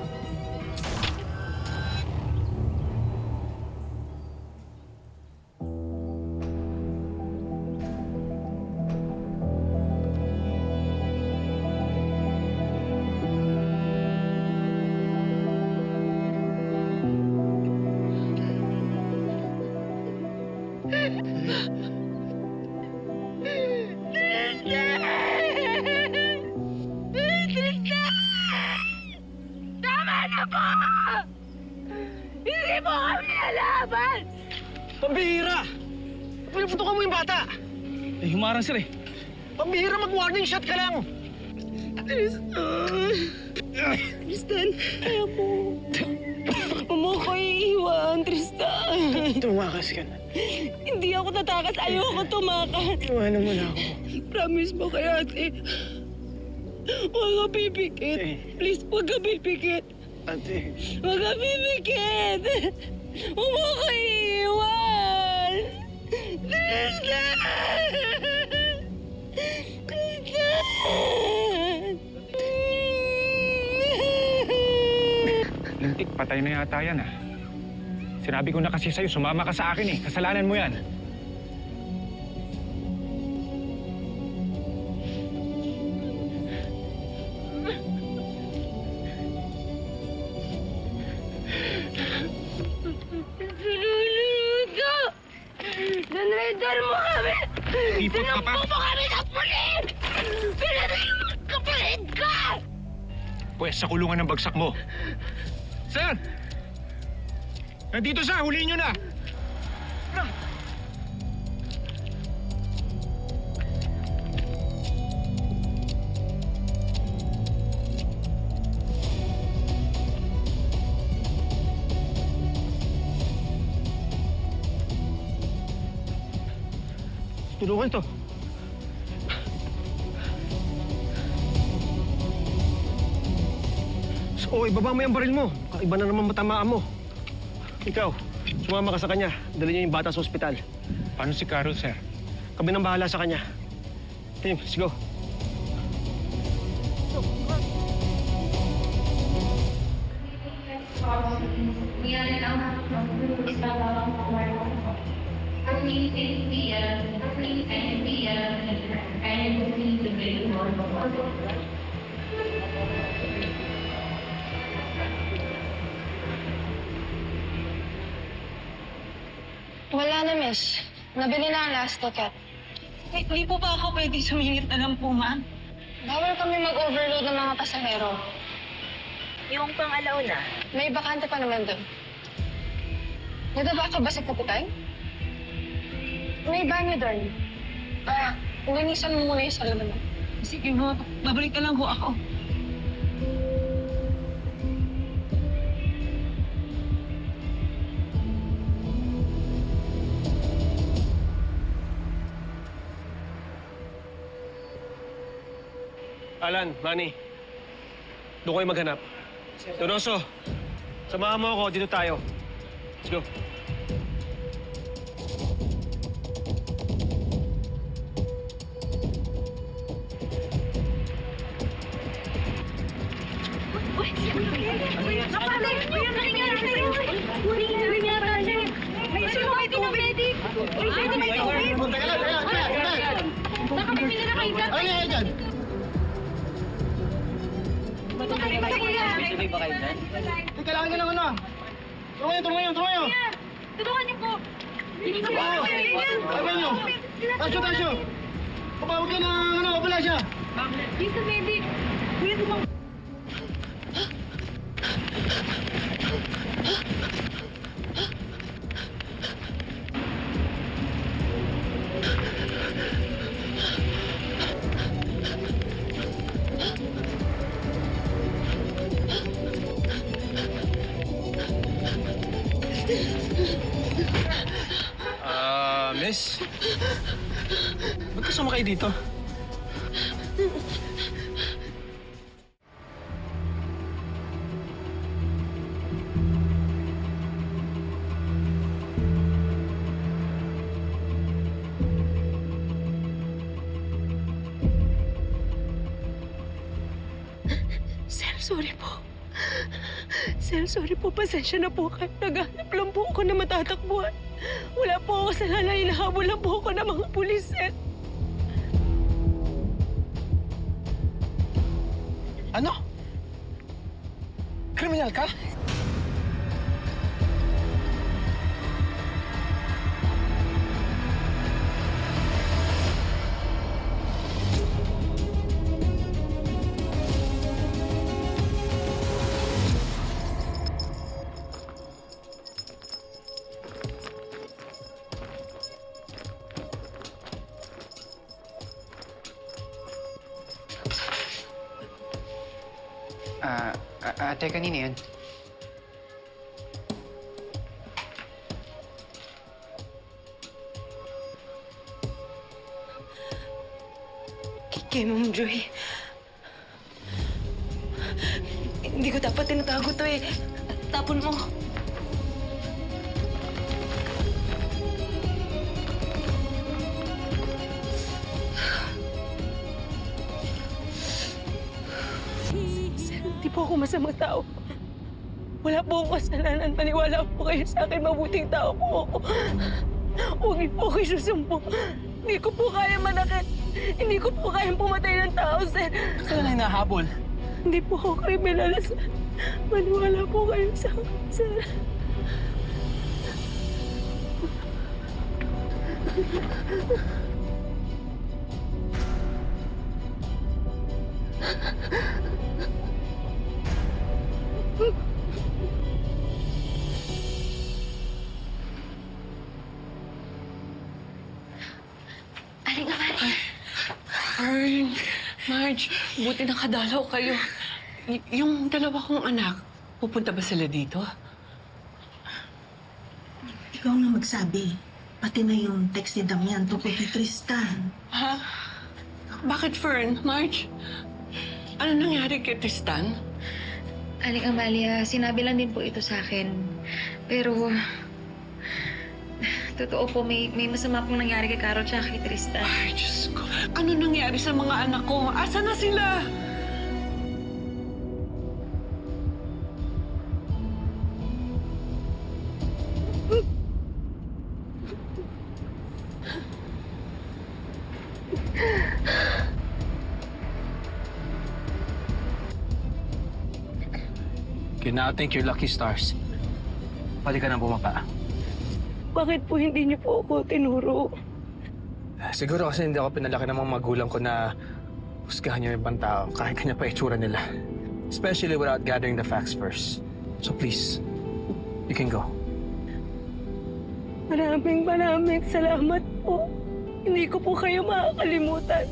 Tama na po! Hindi mo kami nalaban! Pambihira! Pinaputukan mo yung bata! Eh, humarang sir eh. Pambihira, mag-warning shot ka lang! Tristan, kaya mo. Huwag ko iiwan, Tristan. Tumakas ka na. Hindi ako tatakas. Ayoko tumakas. Iwanan mo na ako. Promise mo kay ate. Huwag ka pipikit. Please, huwag ka pipikit. Ate. Huwag ka pipikit. Huwag mo ko iiwan. Tristan! Tristan! Lintik, patay na yata yan ah. Sinabi ko na kasi sa'yo, sumama ka sa akin eh. Kasalanan mo yan. Sinunod ka! Nanredar mo kami! Ipot ka pa? Sinampo mo kami sa pulit! Pinatay mo ang kapalit ka! Pwes, sa kulungan ng bagsak mo. Sir! Nandito siya! Huliin nyo na! Tulungan to. So, ibaba mo yung baril mo. Iba na naman matamaan mo. Ikaw, sumama ka sa kanya. Dali niya yung bata sa ospital. Paano si Carol, sir? Kami nang bahala sa kanya. Team, let's go. Wala na, miss. Nabili na ang last ticket. Hindi po ba ako pwede sumingit na lang po, ma'am? Bawal kami mag-overload ng mga pasahero. Yung pang-alauna, May bakante pa naman doon. Nadaba ka ba sa kapitay? May banyo doon. Linisan mo muna yung salaman mo. Sige ho, babalik na lang ho ako. Alan, Manny. Doon kayo maghanap. Donoso, samahan mo ako. Dito tayo. Let's go. Tuloy ba kayo dyan? Kailangan nyo ng ano? Tulungan nyo! Tulungan niyo po! Tulungan nyo! Tasyo! Kapawag ka ng ambulansya! Lisa, medic! Kuya, tumang... Miss? Ba't kasama kayo dito? Sir, sorry po. Sir, sorry po. Pasensya na po kayo. Naghanap lang po ako na matatakbuhan. Wala po ako sa lalay. Hinahabol lang po ako ng mga pulis, sir. Ano? Kriminal ka? Ate, kanina yan? Kay Ma'am Joy. Hindi ko dapat tinatago to eh. Tapon mo. Sir, hindi po ako masamang tao. Wala po akong kasalanan. Maniwala po kayo sa akin. Mabuting tao po ako. Huwag niyo po kayo susumpo. Hindi ko po kaya manakit. Hindi ko po kayang pumatay ng tao, sir. Saan na hinahabol? Hindi po ako kriminal, sir. Maniwala po kayo sa akin, sir. Aling Amari! Fern, Marge, buti nakadalaw kayo. Yung dalawa kong anak, pupunta ba sila dito? Ikaw na magsabi. Pati na yung text ni Damian tungkol kay Tristan. Ha? Bakit, Fern? Marge? Ano nangyari kay Tristan? Aling Amalia, sinabi lang din po ito sa akin. Pero... totoo po, may masama pong nangyari kay Carol tsaka kay Tristan. Ay, Diyos ko. Ano nangyari sa mga anak ko? Asa na sila? You now think you're lucky stars. Pwede ka nang bumaba. Bakit po hindi niyo po ako tinuro? Siguro kasi hindi ako pinalaki ng mga magulang ko na husgahan yung ibang tao kahit kanya pa itsura nila. Especially without gathering the facts first. So please, you can go. Maraming salamat po. Hindi ko po kayo makakalimutan.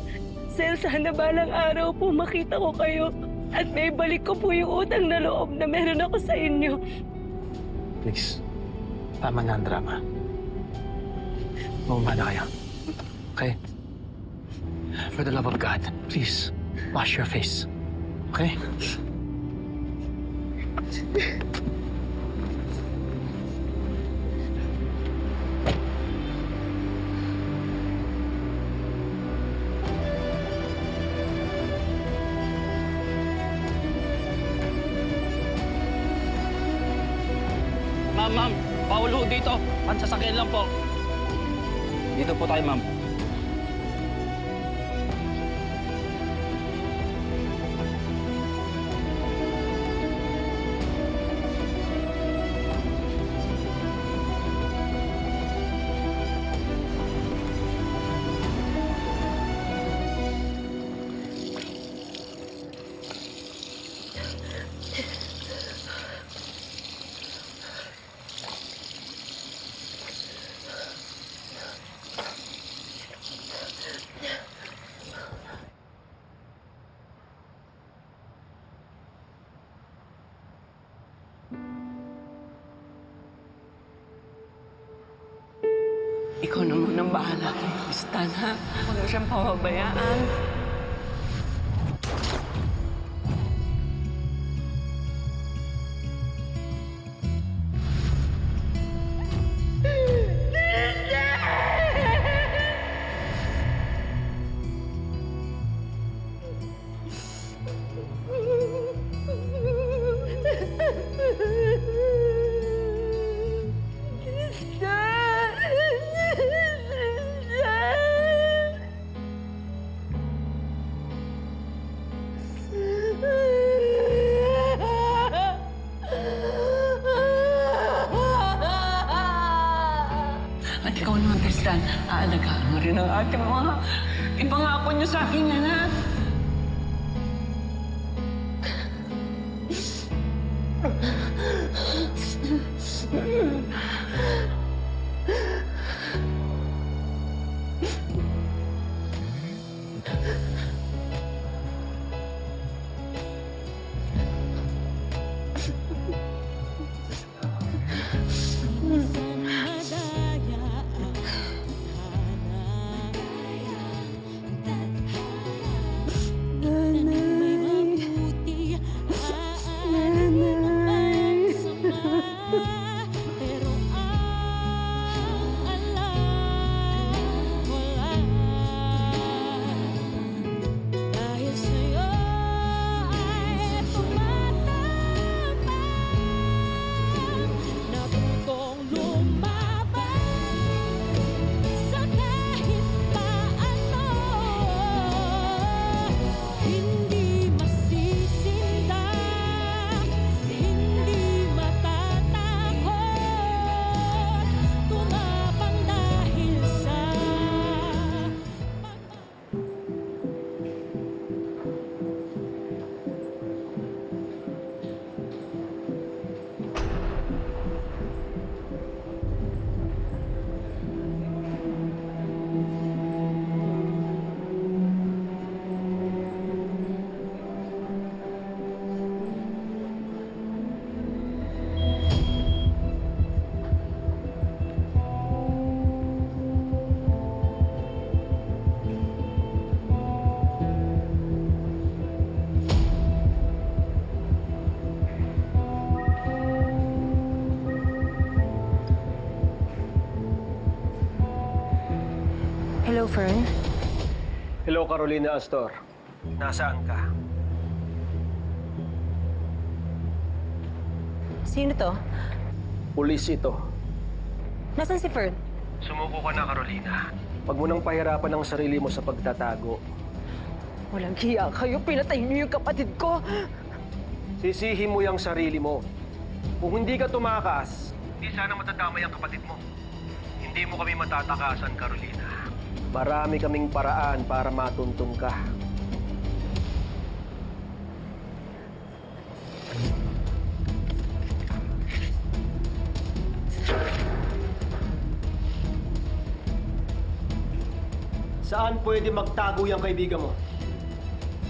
Sir, sana balang araw po makita ko kayo at may balik ko po yung utang na loob na meron ako sa inyo. Please, tama na ang drama. Bumaba na kayo. Okay? For the love of God, please, wash your face. Okay? Ma'am, bawal ho dito. Pansasakyan lang po. Dito po tayo, ma'am. Ikaw na munang bahala kay Tristan, ha? Huwag mo siyang pababayaan. At ikaw naman, Tristan, aalagaan mo rin ang ate mo, ha? Ipangako niyo sa akin yan, ha? Hello, Fern. Hello, Carolina Astor. Nasaan ka? Sino to? Pulis ito. Nasaan si Fern? Sumuko ka na, Carolina. Huwag mo nang pahirapan ang sarili mo sa pagtatago. Walang hiya kayo. Pinatay niyo yung kapatid ko. Sisihin mo yung sarili mo. Kung hindi ka tumakas, hindi sana matadamay ang kapatid mo. Hindi mo kami matatakasan, Carolina. Marami kaming paraan para matuntong ka. Saan pwede magtago yung kaibigan mo?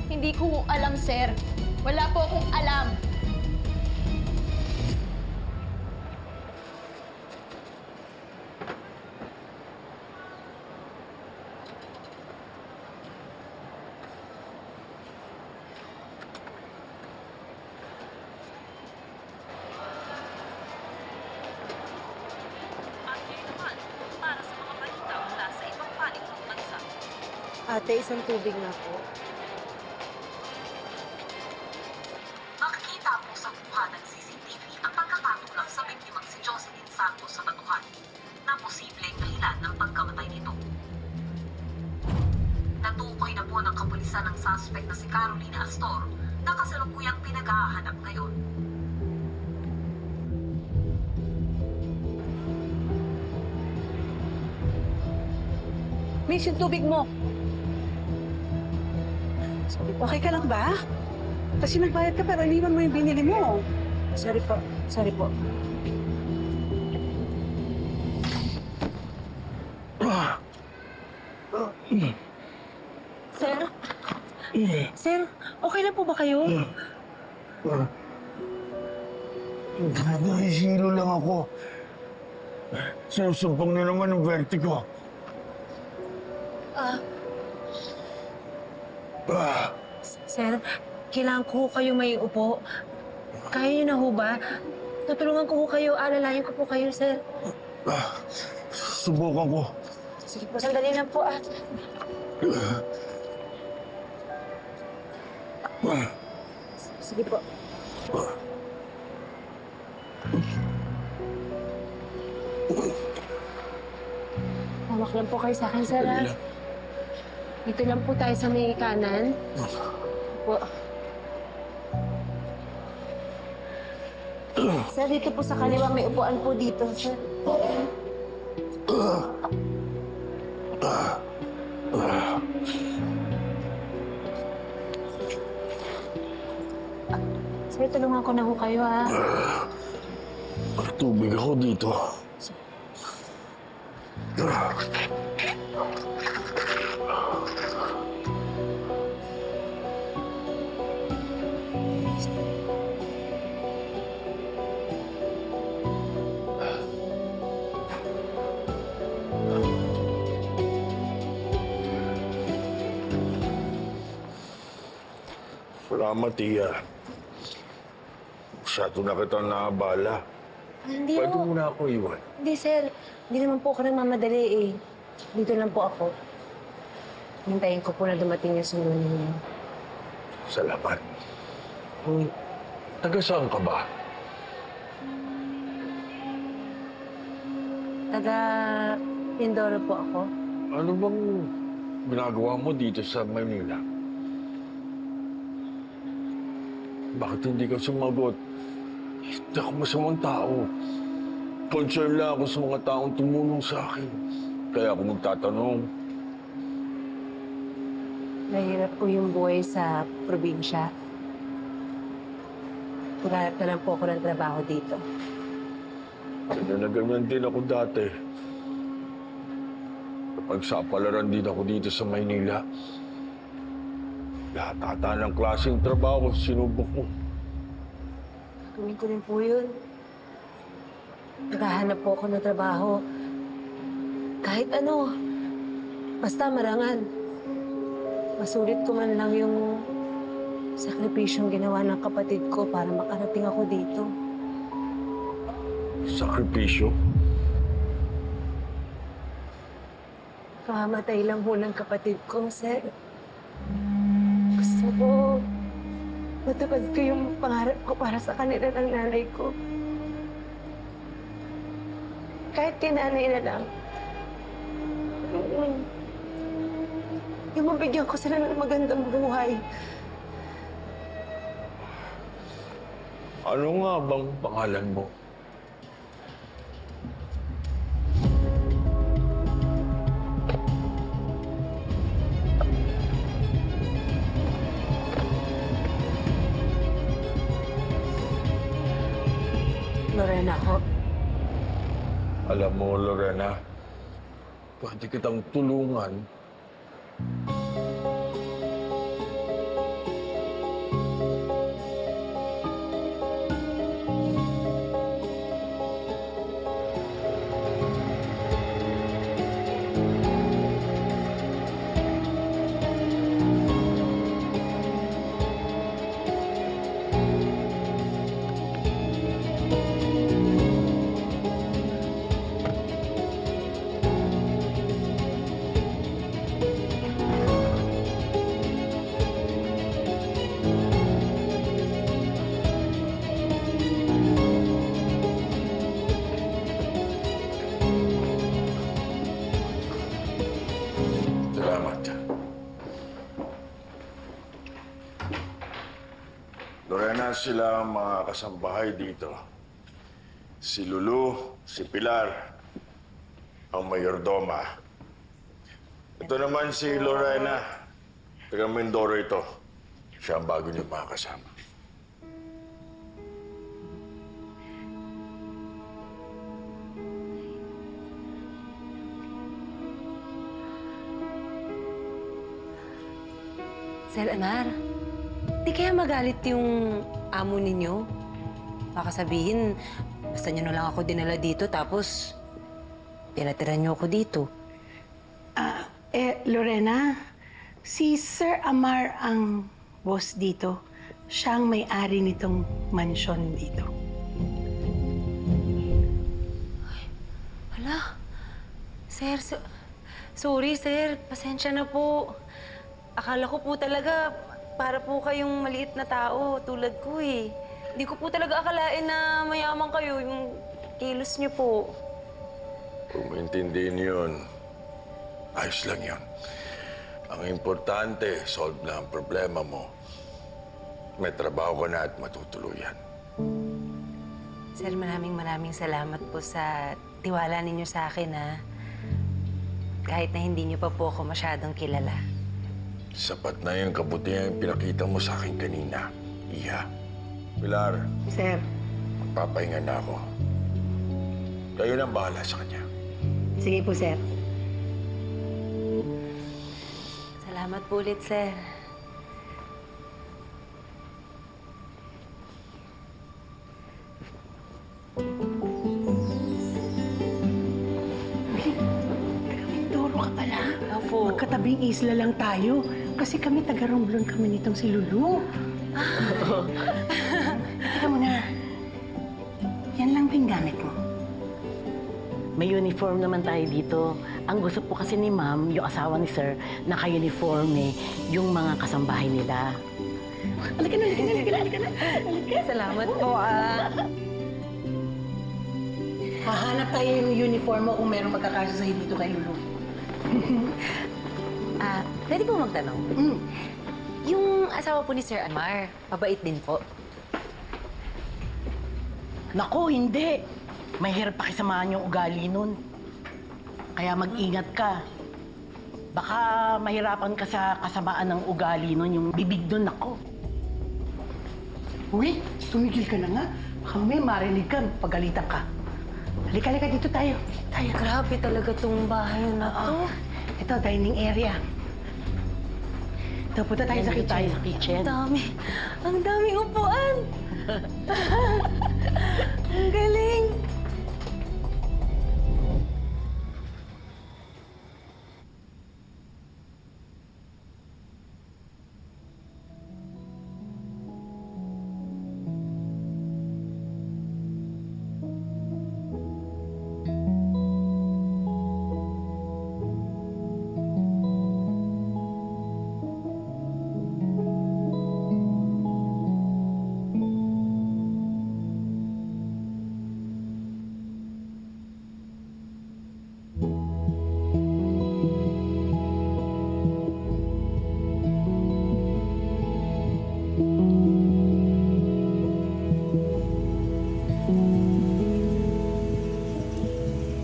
Hindi ko alam, sir. Wala po akong alam. Ate, isang tubig na po. Makikita po sa kuha ng CCTV ang pagkakatulak sa biktimang si Jocelyn Santos sa batuhan na posibleng dahilan ng pagkamatay nito. Natukoy na po ng kapulisan ng suspect na si Carolina Astor na kasalukuyang pinag-hahanap ngayon. Miss, yung tubig mo. Okay ka lang ba? Kasi nagbayad ka pero iniwan mo yung binili mo. Sorry po. Sorry po. Sir? Sir, okay lang po ba kayo? Nakahilo lang ako. Sinusumpong na naman ng vertigo. Sir, kailangan ko kayo may upo. Kaya niyo na ho ba? Tutulungan ko kayo, alalayan ko po kayo, sir. Subukan ko. Sige po, sandali lang po, Sige po. Hawak lang po kayo sa akin, sir, Dito lang po tayo sa may kanan. Po. Sir, dito po sa kaliwa may upuan po dito, sir. Sir, tulungan ko na ho kayo, Tubig ako dito. Salamat, Tia. Masyado na kitang naabala. Hindi Pwede ho. mo na ako iwan. Hindi, sir. Hindi naman po ako nagmamadali, Dito lang po ako. Hintayin ko po na dumating yung sunod ninyo. Salamat. Taga saan ka ba? Taga Mindoro po ako. Ano bang ginagawa mo dito sa Manila? Bakit hindi ka sumagot? Hindi ako masamang tao. Concern lang ako sa mga taong tumulong sa akin. Kaya ako magtatanong. Mahirap po yung buhay sa probinsya. Maghanap na lang po ako ng trabaho dito. Ganyan na ganyan din ako dati. Napagsapalaran din ako dito sa Maynila. Lahat ata ng klaseng trabaho sinubok ko. Gawin ko rin po yun. Naghahanap po ako ng trabaho. Kahit ano. Basta marangan. Masulit ko man lang yung sakripisyong ginawa ng kapatid ko para makarating ako dito. Sakripisyo? Kamamatay lang ho ng kapatid ko, sir. Gusto ko matupad ko yung pangarap ko para sa kanila ng nanay ko. Kahit kay nanay na lang. Yung mabigyan ko sila ng magandang buhay. Ano nga bang pangalan mo? Lorena ko. Alam mo, Lorena, pwede kitang tulungan. Salamat. Lorena, sila ang mga kasambahay dito. Si Lulu, si Pilar, ang mayordoma. Ito naman si Lorena, taga Mindoro ito. Siya ang bago niyo mga kasama. Sir Anar, di kaya magalit yung amo ninyo? Baka sabihin, basta nyo na lang ako dinala dito tapos pinatira niyo ako dito. Lorena, si Sir Amar ang boss dito. Siya ang may-ari nitong mansyon dito. Hala, sir, sorry sir, pasensya na po. Akala ko po talaga para po kayong maliit na tao tulad ko eh. Hindi ko po talaga akalain na mayaman kayo yung kilos niyo po. Kung maintindihin yun, ayos lang yun. Ang importante, solve na ang problema mo. May trabaho ka na at matutuluyan. Sir, maraming salamat po sa tiwala ninyo sa akin, ha? Kahit na hindi niyo pa po ako masyadong kilala. Sapat na yung kabutihan yung pinakita mo sa akin kanina, Iha. Pilar, Sir. magpapahinga na ako. Kayo nang bahala sa kanya. Sige po, sir. Salamat po ulit, sir. Mindoro ka pala. Opo. Magkatabing isla lang tayo. Kasi kami taga-Romblon kami nitong si Lulu. Teka muna. Yan lang ba yung gamit mo? May uniform naman tayo dito. Ang gusto po kasi ni Ma'am, yung asawa ni Sir, naka-uniforme yung mga kasambahay nila. Halika na. Salamat po, ah. Hahanap tayo yung uniform mo kung merong magkakasya sa'yo dito kay Lulu. Pwede po magtanong? Yung asawa po ni Sir Amar, mabait din po. Naku, hindi. Mahirap pakisamahan yung ugali nun. Kaya mag-ingat ka. Baka mahirapan ka sa kasamaan ng ugali nun, yung bibig nun, ako. Uy, tumigil ka na nga. Baka may marinig ka, pagalitan ka. Halika, dito tayo. Grabe talaga tong bahay na to. Ito, dining area. Ito, punta tayo sa kitchen. Ang daming upuan. Ang galing.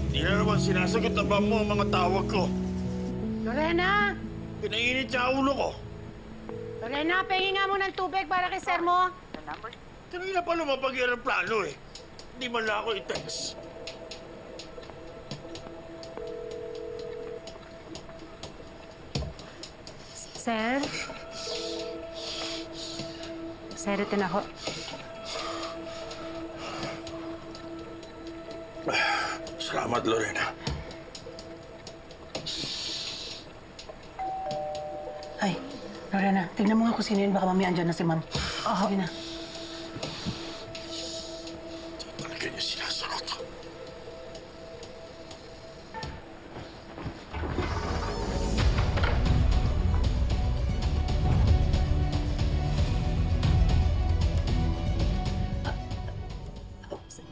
Di na naman sinasagot na ba mo ang mga tawag ko? Lorena! Pinainit siya ang ulo ko. Lorena, pahingin nga mo ng tubig para kay Sir mo. Kanina pa lumapag yung aeroplano eh. Hindi man lang ako i-text. Sir? Sir, ito na ako. Salamat, Lorena. Ay, Lorena, tignan mo nga kung sino yun. Baka mamaya andyan na si Ma'am. Sige na. Talaga niya sinasagot.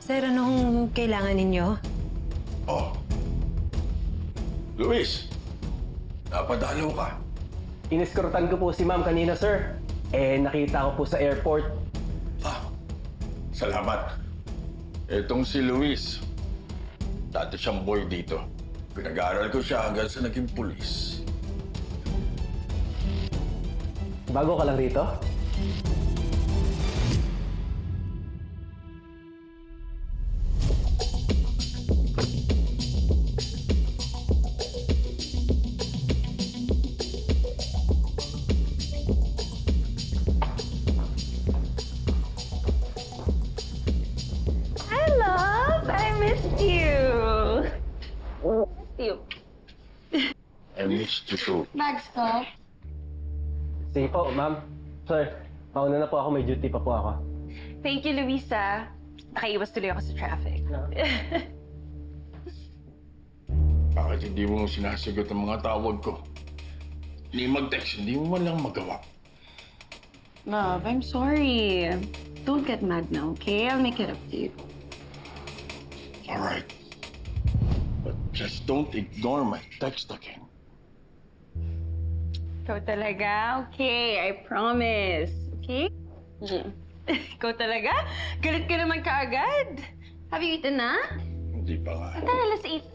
Sir, anong kailangan ninyo? Oh. Luis, napadalo ka. Iniskortan ko po si Ma'am kanina, sir. Nakita ko po sa airport. Salamat. Etong si Luis, dati siyang boy dito. Pinag-aaral ko siya hanggang sa naging pulis. Bago ka lang rito? I missed you. missed you too. Bagstop? Sige po, ma'am. Sir, mauna na po ako. May duty pa po ako. Thank you, Luisa. Nakaiwas tuloy ako sa traffic. Bakit hindi mo sinasagot ang mga tawag ko? Hindi mag-text, hindi mo man lang magawa. Love, I'm sorry. Don't get mad now, okay? I'll make it up to you. All right. But just don't ignore my text again. Ikaw talaga? Okay, I promise. Okay? Ikaw talaga? Galit ka naman kaagad. Have you eaten na? Hindi pa nga. Tara, let's eat.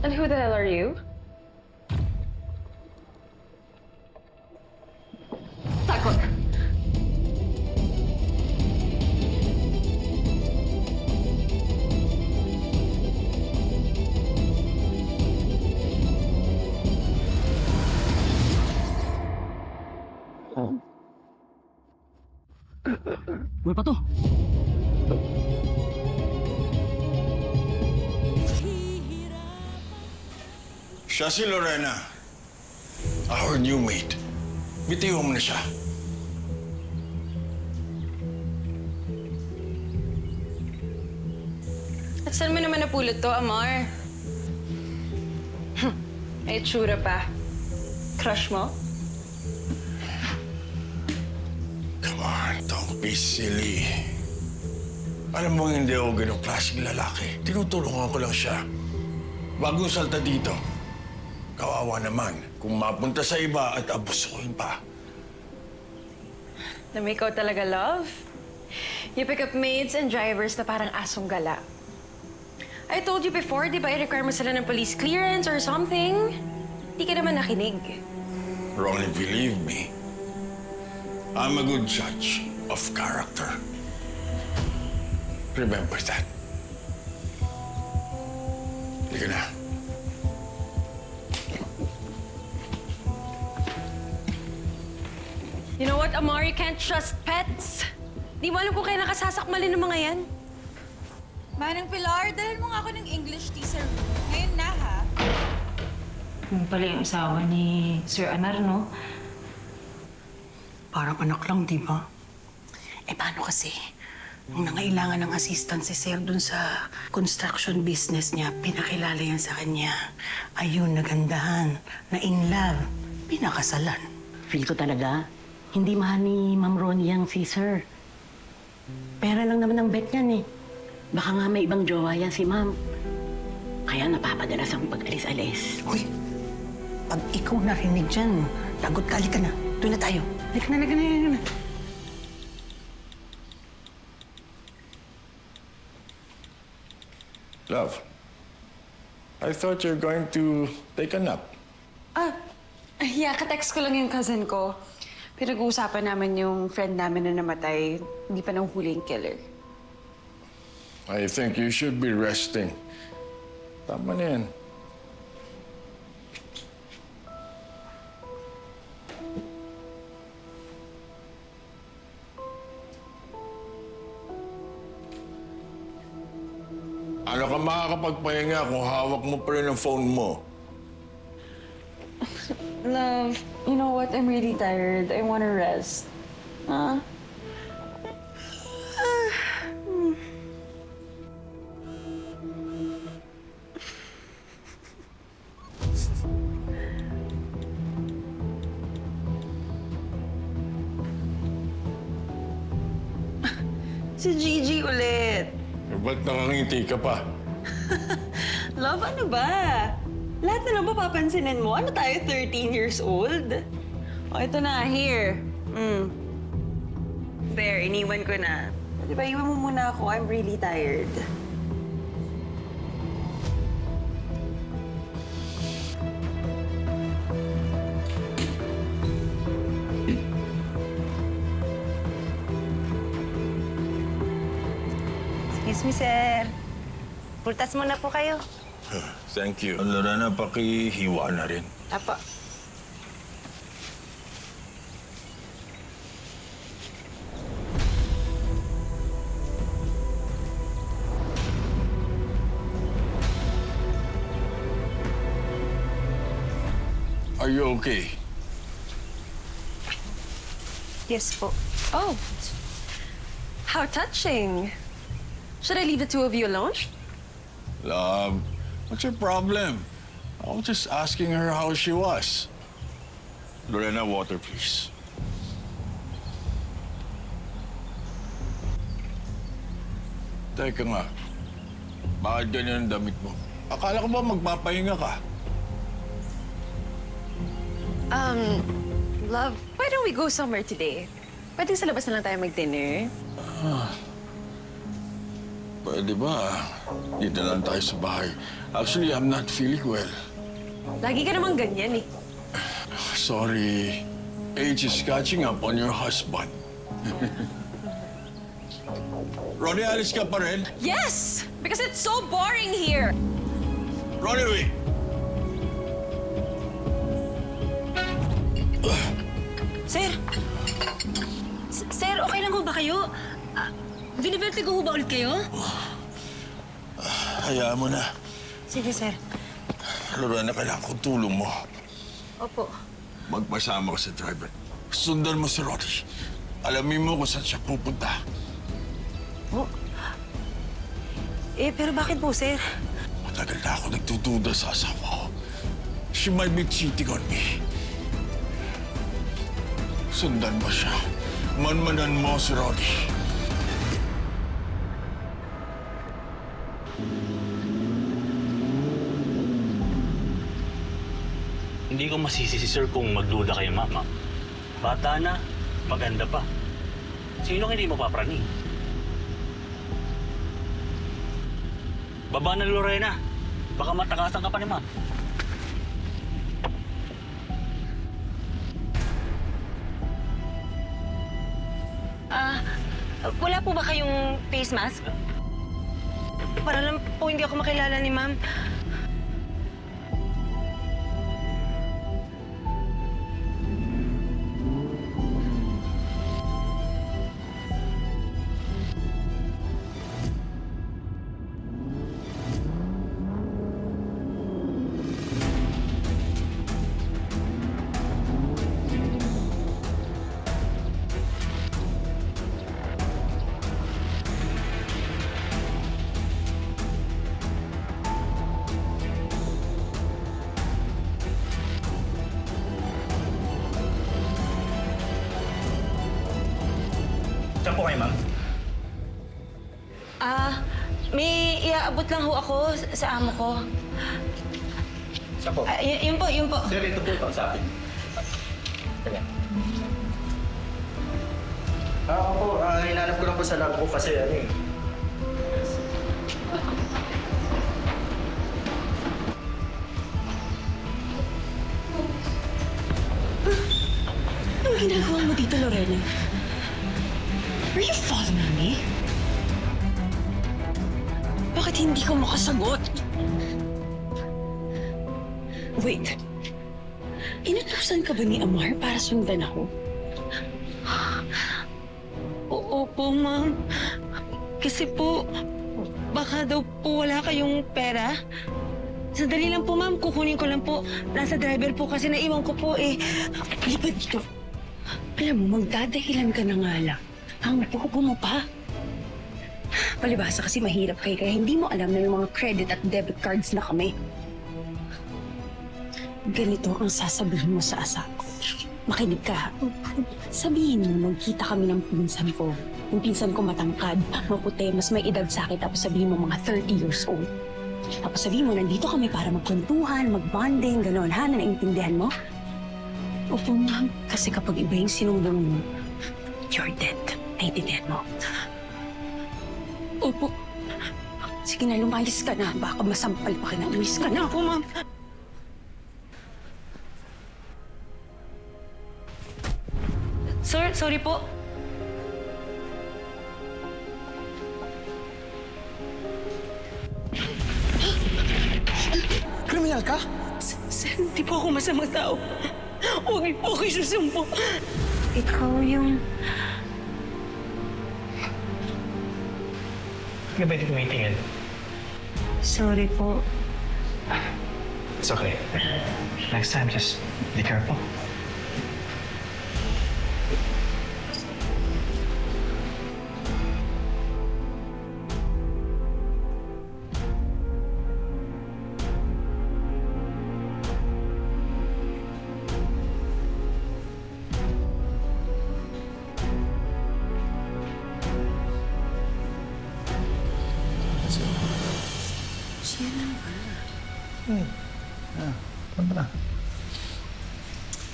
And who the hell are you? Takot. Uy, Pato! Siya si Lorena. Our new mate. Bitiwan mo na siya. At saan mo naman napulot to, Amar? May itsura pa. Crush mo? Come on, don't be silly. Alam mo hindi ako ganong klaseng lalaki. Tinutulungan ko lang siya. Bagong salta dito. Kawawa naman kung mapunta sa iba at abusuhin pa. Alam mo, ikaw talaga, love. You pick up maids and drivers na parang asong gala. I told you before, di ba, i-require mo sila ng police clearance or something? Di ka naman nakinig. Ronnie, believe me, I'm a good judge of character. Remember that. Halika na. You know what, Amar? You can't trust pets. Di mo alam kung kaya nakasasakmalin ng mga yan. Manang Pilar, dalhin mo nga ako ng English tea sa room. Ngayon na, ha? Yung pala yung asawa ni Sir Anar, no? Parang anak lang, di ba? Eh, paano kasi? Nung nangailangan ng assistant si Sir dun sa construction business niya, pinakilala yan sa kanya. Ayun, nagandahan, na in love, pinakasalan. Feel ko talaga, hindi mahal ni Ma'am Ronnie yang si Sir. Pera lang naman ang bet yan eh. Baka nga may ibang jowa yan si Ma'am. Kaya napapadalas ang pag-alis-alis. Uy, pag ikaw narinig dyan, lagot ka, halika na. Doon na tayo. Halika na. Love, I thought you're going to take a nap. Yeah, ka-text ko lang yung cousin ko. Pinag-uusapan namin yung friend namin na namatay. Hindi pa nahuhuli yung killer. I think you should be resting. Tama na yan. Ano ka makakapagpahinga kung hawak mo pa rin ang phone mo? Love, you know what? I'm really tired. I wanna rest. Huh? Si Gigi ulit. Ba't nakangiti ka pa? Love, ano ba? Lahat na lang ba papansinin mo? Ano tayo, 13 years old? O, ito na, here. There, iniwan ko na. Di ba, iwan mo muna ako. I'm really tired. Excuse me, sir. Pultas muna po kayo. Thank you. Lorena, pakihiwa na rin. Apa. Are you okay? Yes po. Oh, how touching. Should I leave the two of you alone? Love, what's your problem? I was just asking her how she was. Lorena, water, please. Teka nga, bakit ganyan ang damit mo? Akala ko ba magpapahinga ka? Love, why don't we go somewhere today? Pwede sa labas na lang tayo mag-dinner. Pwede ba? Dito lang tayo sa bahay. Actually, I'm not feeling well. Lagi ka naman ganyan eh. Sorry. Age is catching up on your husband. Ronnie, alis ka pa rin? Yes! Because it's so boring here. Ronnie, wait! Sir! Sir, okay lang ho ba kayo? Binivertigo ho ba ulit kayo? Hayaan mo na. Sige, sir. Lorena, kailangan kong tulong mo. Opo. Magpasama ka sa driver. Sundan mo si Ronnie. Alamin mo kung saan siya pupunta. Oh. Pero bakit po, sir? Matagal na ako nagdududa sa asawa ko. She might be cheating on me. Sundan mo siya. Manmanan mo si Ronnie. Hindi ko masisi si sir kung magduda kay mama. Bata na, maganda pa. Sino hindi mapaprani? Baba na, Lorena. Baka matakasan ka pa ni ma'am. Wala po ba kayong face mask? Para lang po hindi ako makilala ni ma'am. Saan po kayo, ma'am? May iaabot lang ho ako sa amo ko. Saan po? Yun po, yun po. Sir, ito po ito sa akin. Ako po, hinanap ko lang po sa lab ko kasi ano eh. Anong ginagawa mo dito, Lorena? Are you following me? Bakit hindi ka makasagot? Wait. Inutusan ka ba ni Amar para sundan ako? Oo po, ma'am. Kasi po, baka daw po wala kayong pera. Sandali lang po, ma'am. Kukunin ko lang po. Nasa driver po kasi naiwan ko po eh. Lipa dito. Alam mo, magdadahilan ka na nga lang. Ang buko mo pa. Palibhasa kasi mahirap kayo kaya hindi mo alam na may mga credit at debit cards na kami. Ganito ang sasabihin mo sa asawa. Makinig ka, ha? Sabihin mo, nagkita kami ng pinsan ko. Yung pinsan ko matangkad, maputi, mas may edad sa akin, tapos sabihin mo mga 30 years old. Tapos sabihin mo, nandito kami para magkwentuhan, magbonding, gano'n, ha? Na naintindihan mo? Opo, ma'am. Kasi kapag iba yung sinumbong mo, you're dead. Naintindihan mo? Opo. Sige na, lumayas ka na. Baka masampal pa ka na. Lumayas ka na. Opo, ma'am. Sir, sorry po. Kriminal ka? Sir, hindi po ako masamang tao. Huwag niyo po ako isusumpo. Ikaw yung... Hindi ba ito tumitingin? Sorry po. It's okay. Next time, just be careful.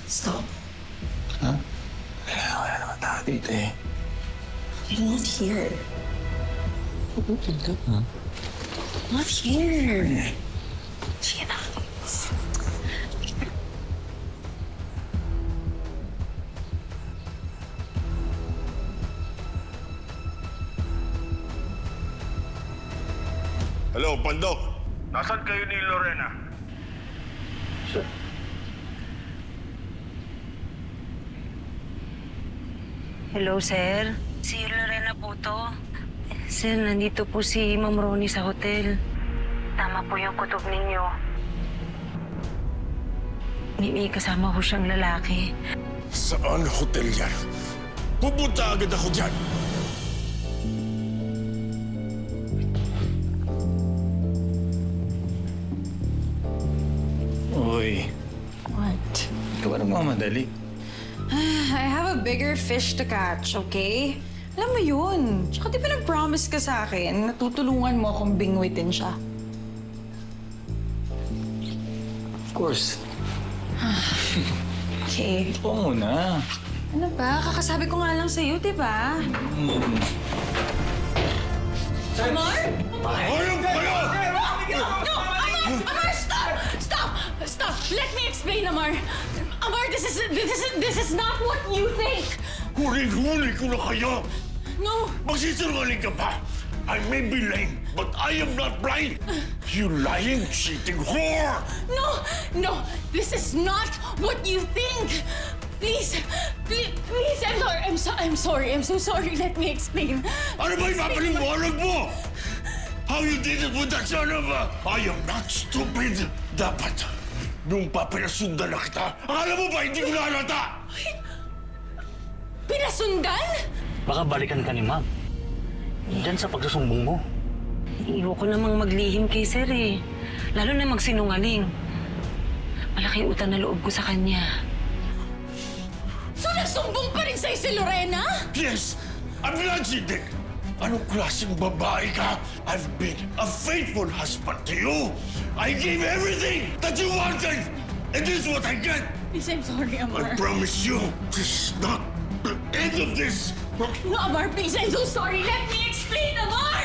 Stop. Huh? Wala naman tao dito eh. I'm not here. Huh? Not here. Sienna. Hello, Pandok. Nasaan kayo ni Lorena? Sir. Hello, sir. Si Lorena po to. Sir, nandito po si Ma'am Ronnie sa hotel. Tama po yung kutob ninyo. May kasama ko siyang lalaki. Saan hotel yan? Pupunta agad ako dyan. Uy. What? Ikaw ba nagmamadali? I have a bigger fish to catch, okay? Alam mo yun. Tsaka di ba nag-promise ka sa akin na tutulungan mo akong bingwitin siya? Of course. Okay. Ito muna. Ano ba? Kakasabi ko nga lang sa'yo, di ba? Amar? Ayun kayo! No! Amar, stop! Stop! Stop! Let me explain, Amar. Amar, this is not what you think. Huling-huli ko na kayo! No! Magsisinungaling ka pa! I may be lame, but I am not blind! You lying, cheating whore! No! No! This is not what you think! Please! Please! I'm sorry. I'm so sorry. Let me explain. Ano ba ipapaliwanag mo? How you did it with that son of a... I am not stupid! Dapat, nung papinasundan na kita, akala mo ba hindi ko nahalata? Pinasundan? Baka balikan ka ni Ma'am. Diyan sa pagsusumbong mo. Ayoko namang maglihim kay sir eh. Lalo na magsinungaling. Malaki utang na loob ko sa kanya. So nagsumbong pa rin sa'yo si Lorena? Yes! I'm not cheating! Anong klaseng babae ka? I've been a faithful husband to you! I gave everything that you wanted! And this is what I get! Please, I'm sorry, I Amar. promise you, this is not the end of this! No, Amar, please, I'm so sorry. Let me explain, Amar!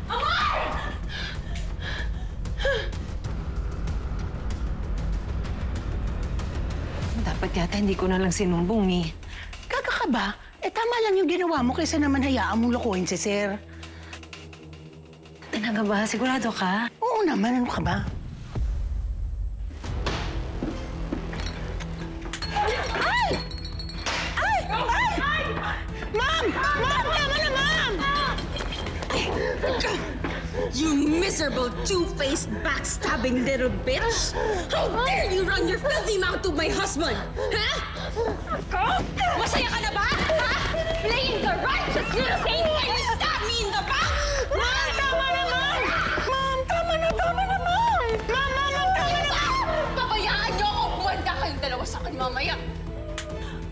Amar! Dapat yata hindi ko na lang sinumbong eh. Gaga ka ba? Tama lang yung ginawa mo kaysa naman hayaan mong lokohin si Sir. Talaga ba? Sigurado ka? Oo naman, ano ka ba? Ay! Ay! Ay! Ma'am! Ma'am! Tama na, ma'am! You miserable, two-faced, backstabbing little bitch! How dare you run your filthy mouth to my husband? Huh? Masaya ka na ba? Ha? Playing the righteous little thing when you stab me in the back? Ma'am! Tama na, ma'am! Ma'am! Tama na, ma'am! Ma'am! Tama na! Pabayaan niyo ako kumanda kayong dalawa sa akin mamaya.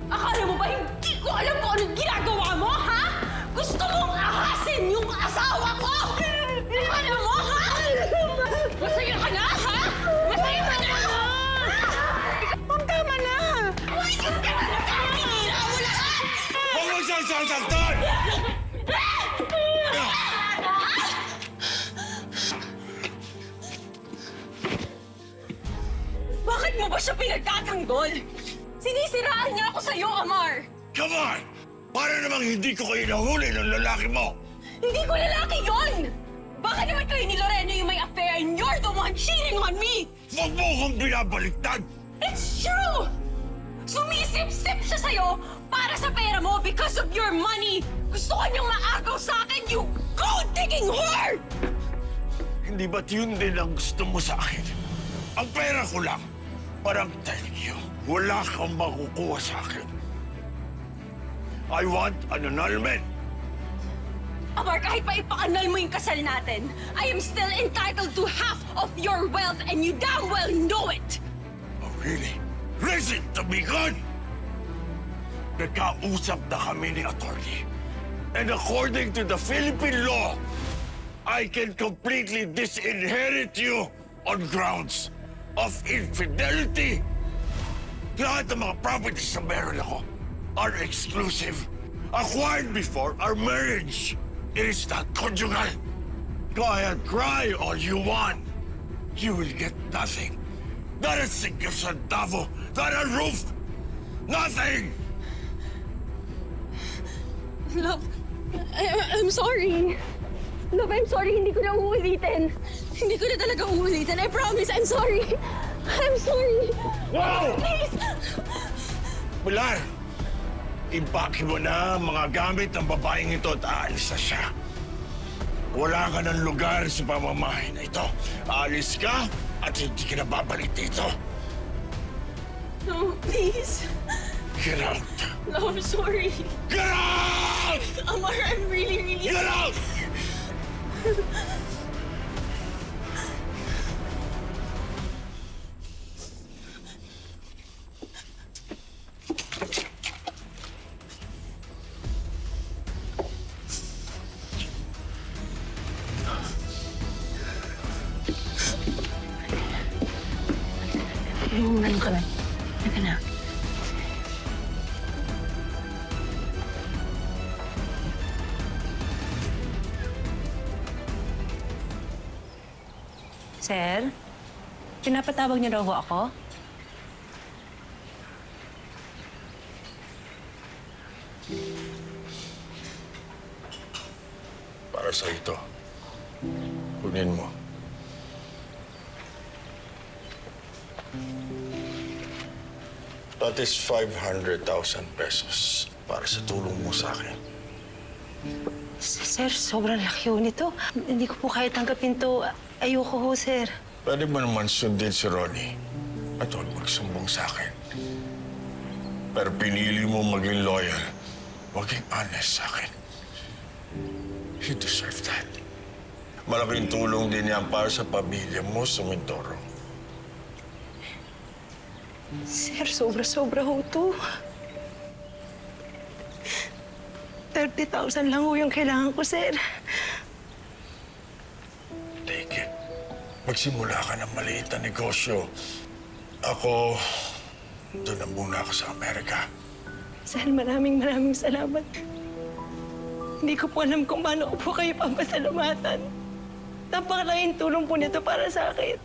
Akala mo ba hindi ko alam kung anong ginagawa mo, ha? Gusto mong ahasin yung asawa ko! Akala mo, ha? Masaya ka na, ha? Masaya ka na! Ma'am, tama na! Pinira mo lahat! Huwag mo siyang sasaktan! Bakit mo ba siya pinagtatanggol? Sinisiraan niya ako sa'yo, Amar! Come on! Para namang hindi ko kayo nahuli ng lalaki mo! Hindi ko lalaki yon! Baka naman kayo ni Lorena yung may affair and you're the one cheating on me! Huwag mo akong binabaliktad! It's true! Sumisip-sip siya sa'yo para sa pera mo because of your money! Gusto ka niyang maagaw sa akin, you gold-digging whore! Hindi ba't yun din ang gusto mo sa akin? Ang pera ko lang. But I'm telling you, wala kang makukuha sa akin. I want an annulment. Amar, kahit pa ipa-annul mo yung kasal natin, I am still entitled to half of your wealth and you damn well know it! Oh, really? Listen to me, God! Nagkausap na kami ni attorney. And according to the Philippine law, I can completely disinherit you on grounds of infidelity. Lahat ng mga properties na meron ako are exclusive, acquired before our marriage. It is not conjugal. Go ahead, cry all you want. You will get nothing. Not a single centavo, not a roof, nothing! Love, I'm sorry. Love, I'm sorry. Hindi ko na uulitin. Hindi ko na talaga uulitin. I promise, I'm sorry. I'm sorry. Wow! Please! Pilar, impake mo na ang mga gamit ng babaeng ito at aalis na siya. Wala ka ng lugar sa pamamahay na ito. Aalis ka at hindi ka na babalik dito. No, please. Get out! Love, I'm sorry. Get out! Amar, I'm really, really Get out! Ano ka ba? Teka na. Sir, pinapatawag niyo raw ho ako? Para sa ito. Kunin mo. That is 500,000 pesos para sa tulong mo sa akin. Sir, sobrang laki ho nito. Hindi ko po kaya tanggapin to. Ayoko ho, sir. Pwede mo naman sundin si Ronnie at huwag magsumbong sa akin. Pero pinili mo maging loyal, maging honest sa akin. You deserve that. Malaking tulong din yan para sa pamilya mo sa Mindoro. Sir, sobra-sobra ho to. 30,000 lang ho yung kailangan ko, sir. Take it. Magsimula ka ng maliit na negosyo. Ako, doon na muna ako sa Amerika. Sir, maraming salamat. Hindi ko po alam kung paano ko po kayo papasalamatan. Napakalaking tulong po nito para sa akin.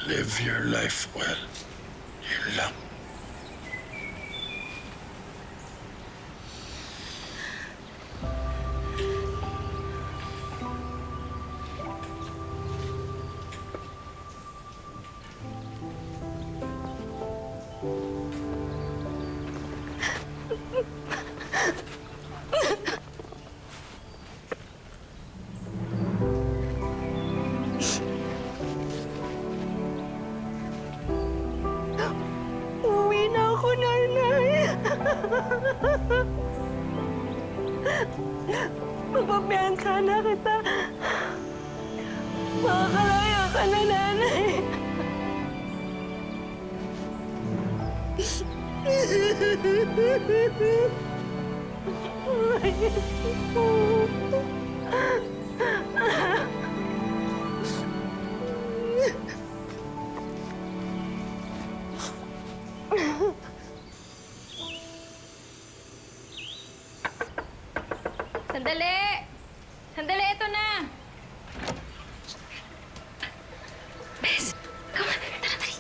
Live your life well. Yun lang. Uwi na ako, nanay. Magpapiyansa na kita. Makakalaya ka na, nanay. Sandali! Sandali, ito na! Bes, come on. Tara, tara.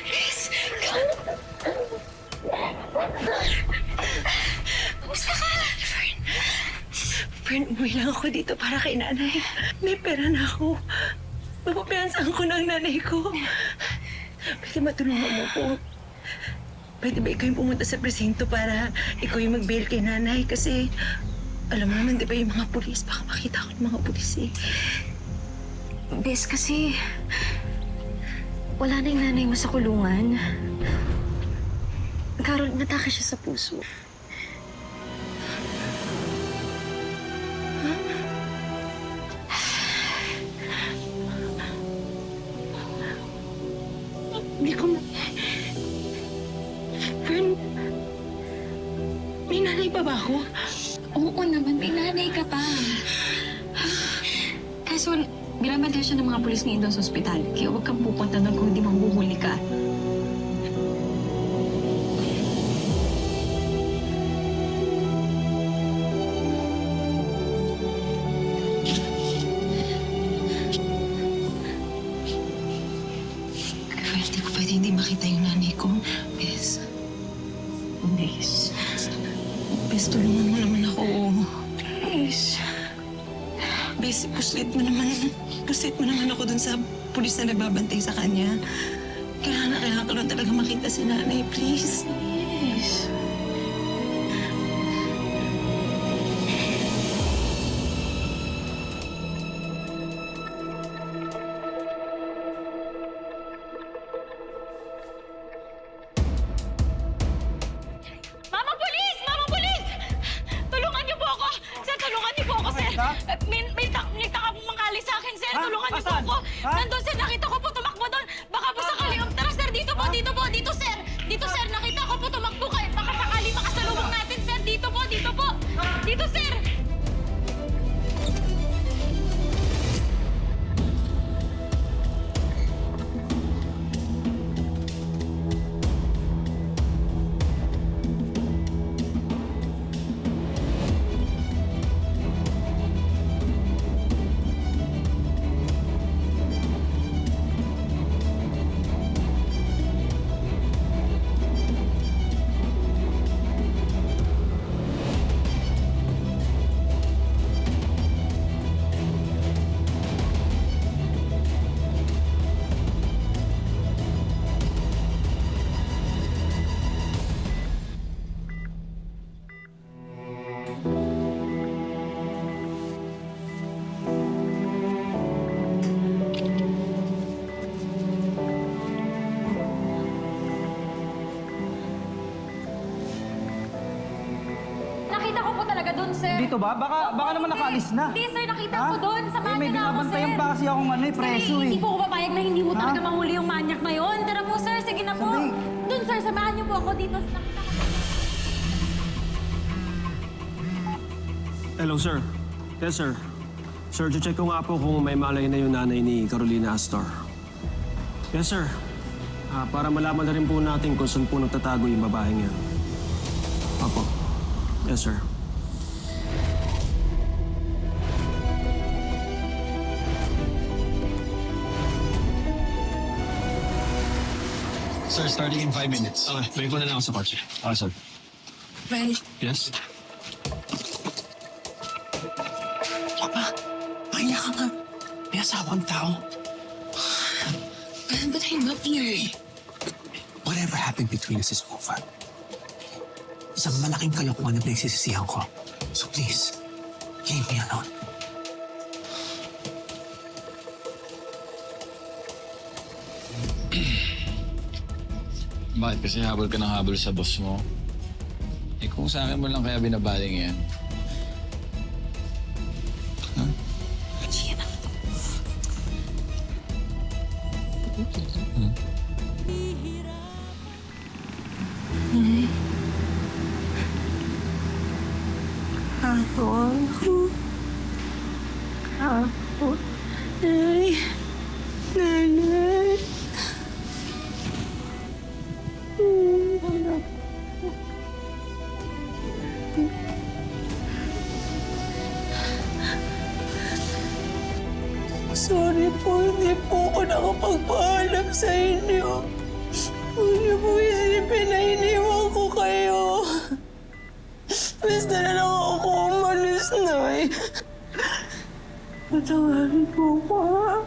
Bes, come. Kumusta ka? Fern, umuwi lang ako dito para kay nanay. May pera na ako. Mapapiyansahan ko ng nanay ko. Pwede matulungan mo po. pwede ba ikaw yung pumunta sa presinto para ikaw yung mag-bail kay nanay? Kasi, alam mo naman, di ba yung mga pulis, baka makita ako ng mga pulis eh. Bes, kasi wala na yung nanay mo sa kulungan. Carol, natake siya sa puso. Hindi ko Fern, may nanay pa ba ako? Oo naman, may nanay ka pa. Kaso, binabantayan siya ng mga pulis ngayon doon sa ospital. Kaya huwag kang pupunta doon kung hindi mahuhuli ka. Fern, hindi ko pwede hindi makita yung nanay ko. Bes. Bes. Bes, tulungan mo naman ako. Bes. Bes, puslit mo naman ako dun sa pulis na nagbabantay sa kanya. Kailangan ko lang talaga makita si nanay, please. Please. Mama Pulis! Mama Pulis! Tulungan niyo po ako! Sir, tulungan niyo po ako, sir! May nagtaka pong mangkali sa akin, sir! Tulungan niyo po ako! Nandun, sir! Nakita ko po tumakbo doon! Baka po sakali... Tara, sir! Dito po! Dito po! Dito, sir! Dito, sir! Nakita ko po tumakbo kayo! Baka sakali makasalubong natin, sir! Dito po! Dito po! Dito, sir! Nakita ko po talaga doon, sir. Dito ba? Baka naman nakaalis na. Hindi, sir. Nakita ko doon. Samahan may niyo na ako, sir. binabantayan pa kasi akong preso eh. Hindi po ako papayag na hindi mo talaga mahuli yung manyak na yun. Tara po, sir. Sige na po. Doon, sir. Samahan niyo po ako dito. Nakita ko. Hello, sir. Yes, sir. Sir, check ko nga po kung may malay na yung nanay ni Carolina Astor. Yes, sir. Para malaman na rin po natin kung saan po nagtatago yung babaeng yan. Opo. Yes, sir. Sir, starting in 5 minutes. Okay, bigyan ko na lang ako sa kotse. Okay, sir. Well, Yes? Papa, pahiya ka nga. May asawang tao. But I love you. Whatever happened between us is over. Isang malaking kalokohan na pinagsisisihan ko. So please, leave me alone. Bakit kasi habol ka ng habol sa boss mo? Eh kung sa akin mo lang kaya binabaling yan. Huh? Sige na. Nay. Ako. Nay. Nanay. Sorry po, hindi po ako nakapagpaalam sa inyo. Huwag niyo po isipin na iniwan ko kayo. Basta na lang ako umalis, Nay. Patawarin po ko, ha?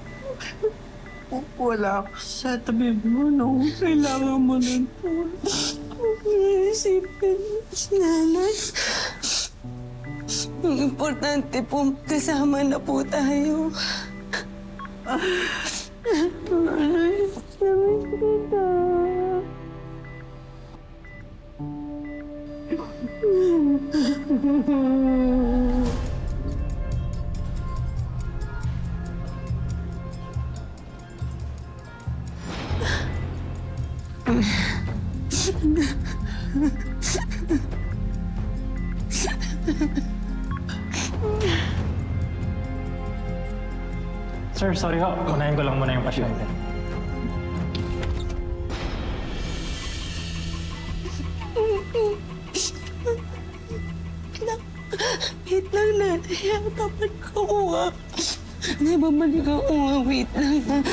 Wala ako sa tabi mo nung kailangan mo ng tulong. Isipin, nanay. Ang importante po, kasama na po tayo. Nanay, namiss kita. Sir, sorry ho. Unahin ko lang muna yung pasyente. Wait lang, nanay. Dapat ko nga. Babalik ako nga. Wait lang.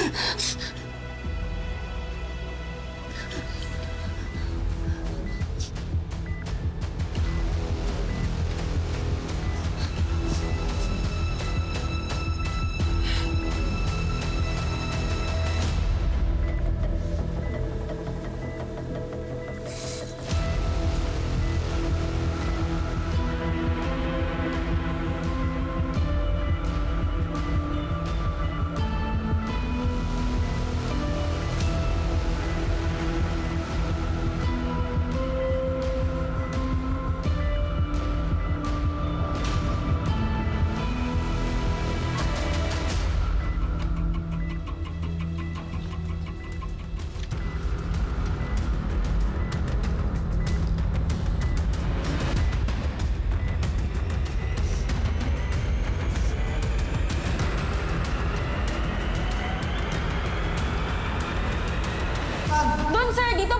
Doon, sir! Dito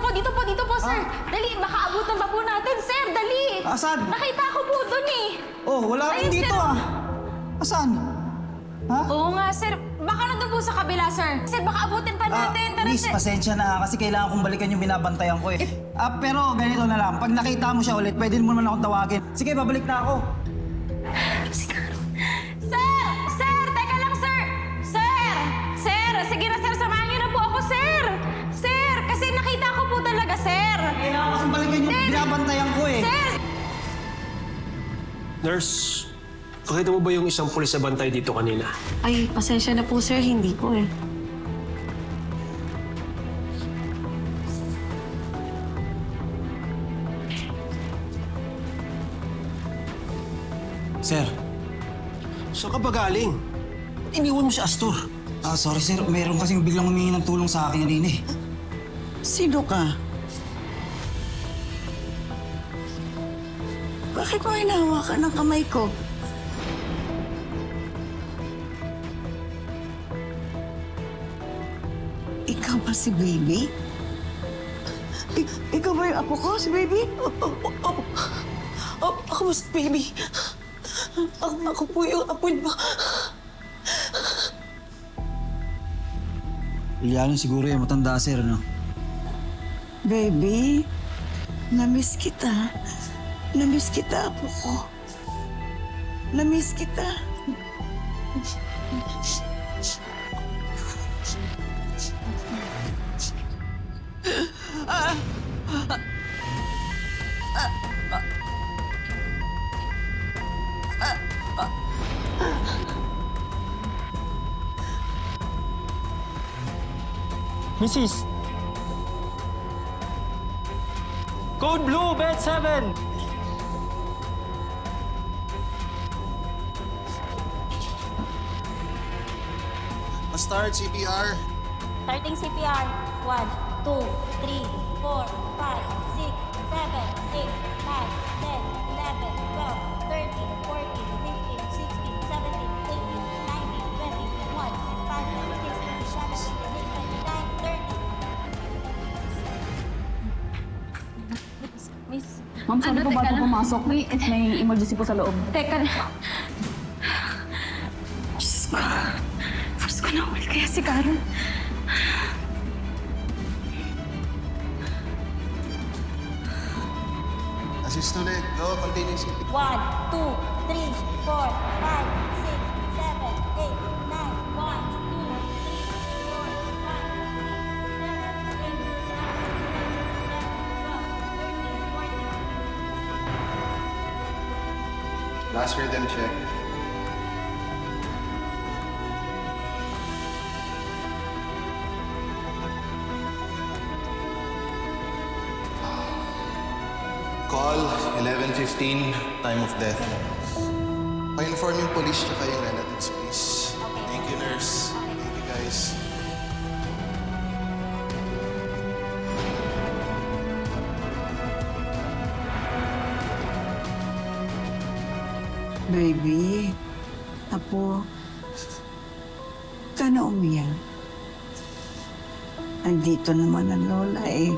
po, sir! Dali, baka abutan pa po natin, sir! Dali! Asan? Nakita ko po doon eh! Oh, wala rin Ayun, dito sir. Asan? Ha? Oo nga, sir. Baka nandun po sa kabila, sir. Sir, baka abutin pa natin. Tara, Miss, sir. pasensya na kasi kailangan kong balikan yung binabantayan ko eh. Pero ganito na lang, pag nakita mo siya ulit, pwede mo naman akong tawagin. Sige, babalik na ako. Sir! Sir! Teka lang, sir! Sir! Sir! Sige na, sir. Samahan niyo na po ako, sir! Sir! Kasi nakita ko po talaga, sir! Kailangan kasing balikan yung binabantayan ko eh. Sir! Nurse, nakita mo ba yung isang pulis na bantay dito kanina? Ay, pasensya na po, sir. Hindi po eh. Sir. Saan ka ba galing? Ba't iniwan mo si Astor? Sorry sir, meron kasing biglang humingi ng tulong sa akin kanina eh. Sino ka? Bakit mo hinahawakan ng kamay ko? Ikaw ba si Baby? Ikaw ba yung apo ko, si Baby? Ako ba si Baby? Ako po yung apo niyo. Iliano siguro yung matanda sir, no? Baby, namiss kita. Namiss kita, apo ko. Namiss kita. Mrs. Code Blue, bed 7! Start CPR. Starting CPR. 1, 2, 3, 4, 5, 6, 7, 8, 9, 10, 11, 12, 13, 14, 15, 16, 17, 18, 19, 20, 21, 25, 26, 27, 28, 29, 30. Miss, Ma'am, sorry po bago pumasok. May emergency po sa loob. Teka na. Diyos ko. Diyos ko na ulit kaya si Carol. Assist ulit. Go, continue CPR. 1, 2, 3, 4, 5, 6, 7, 8, 9, 1, 2, 3, 4, 5, 6, 7, 8, 9, 10, 11, 12, 13, Last rhythm check. Call 11:15, time of death. Pa-inform yung police tsaka yung relatives, please. Thank you, nurse. Thank you, guys. Baby, Apo, ka na umiyak. Andito naman ang lola eh.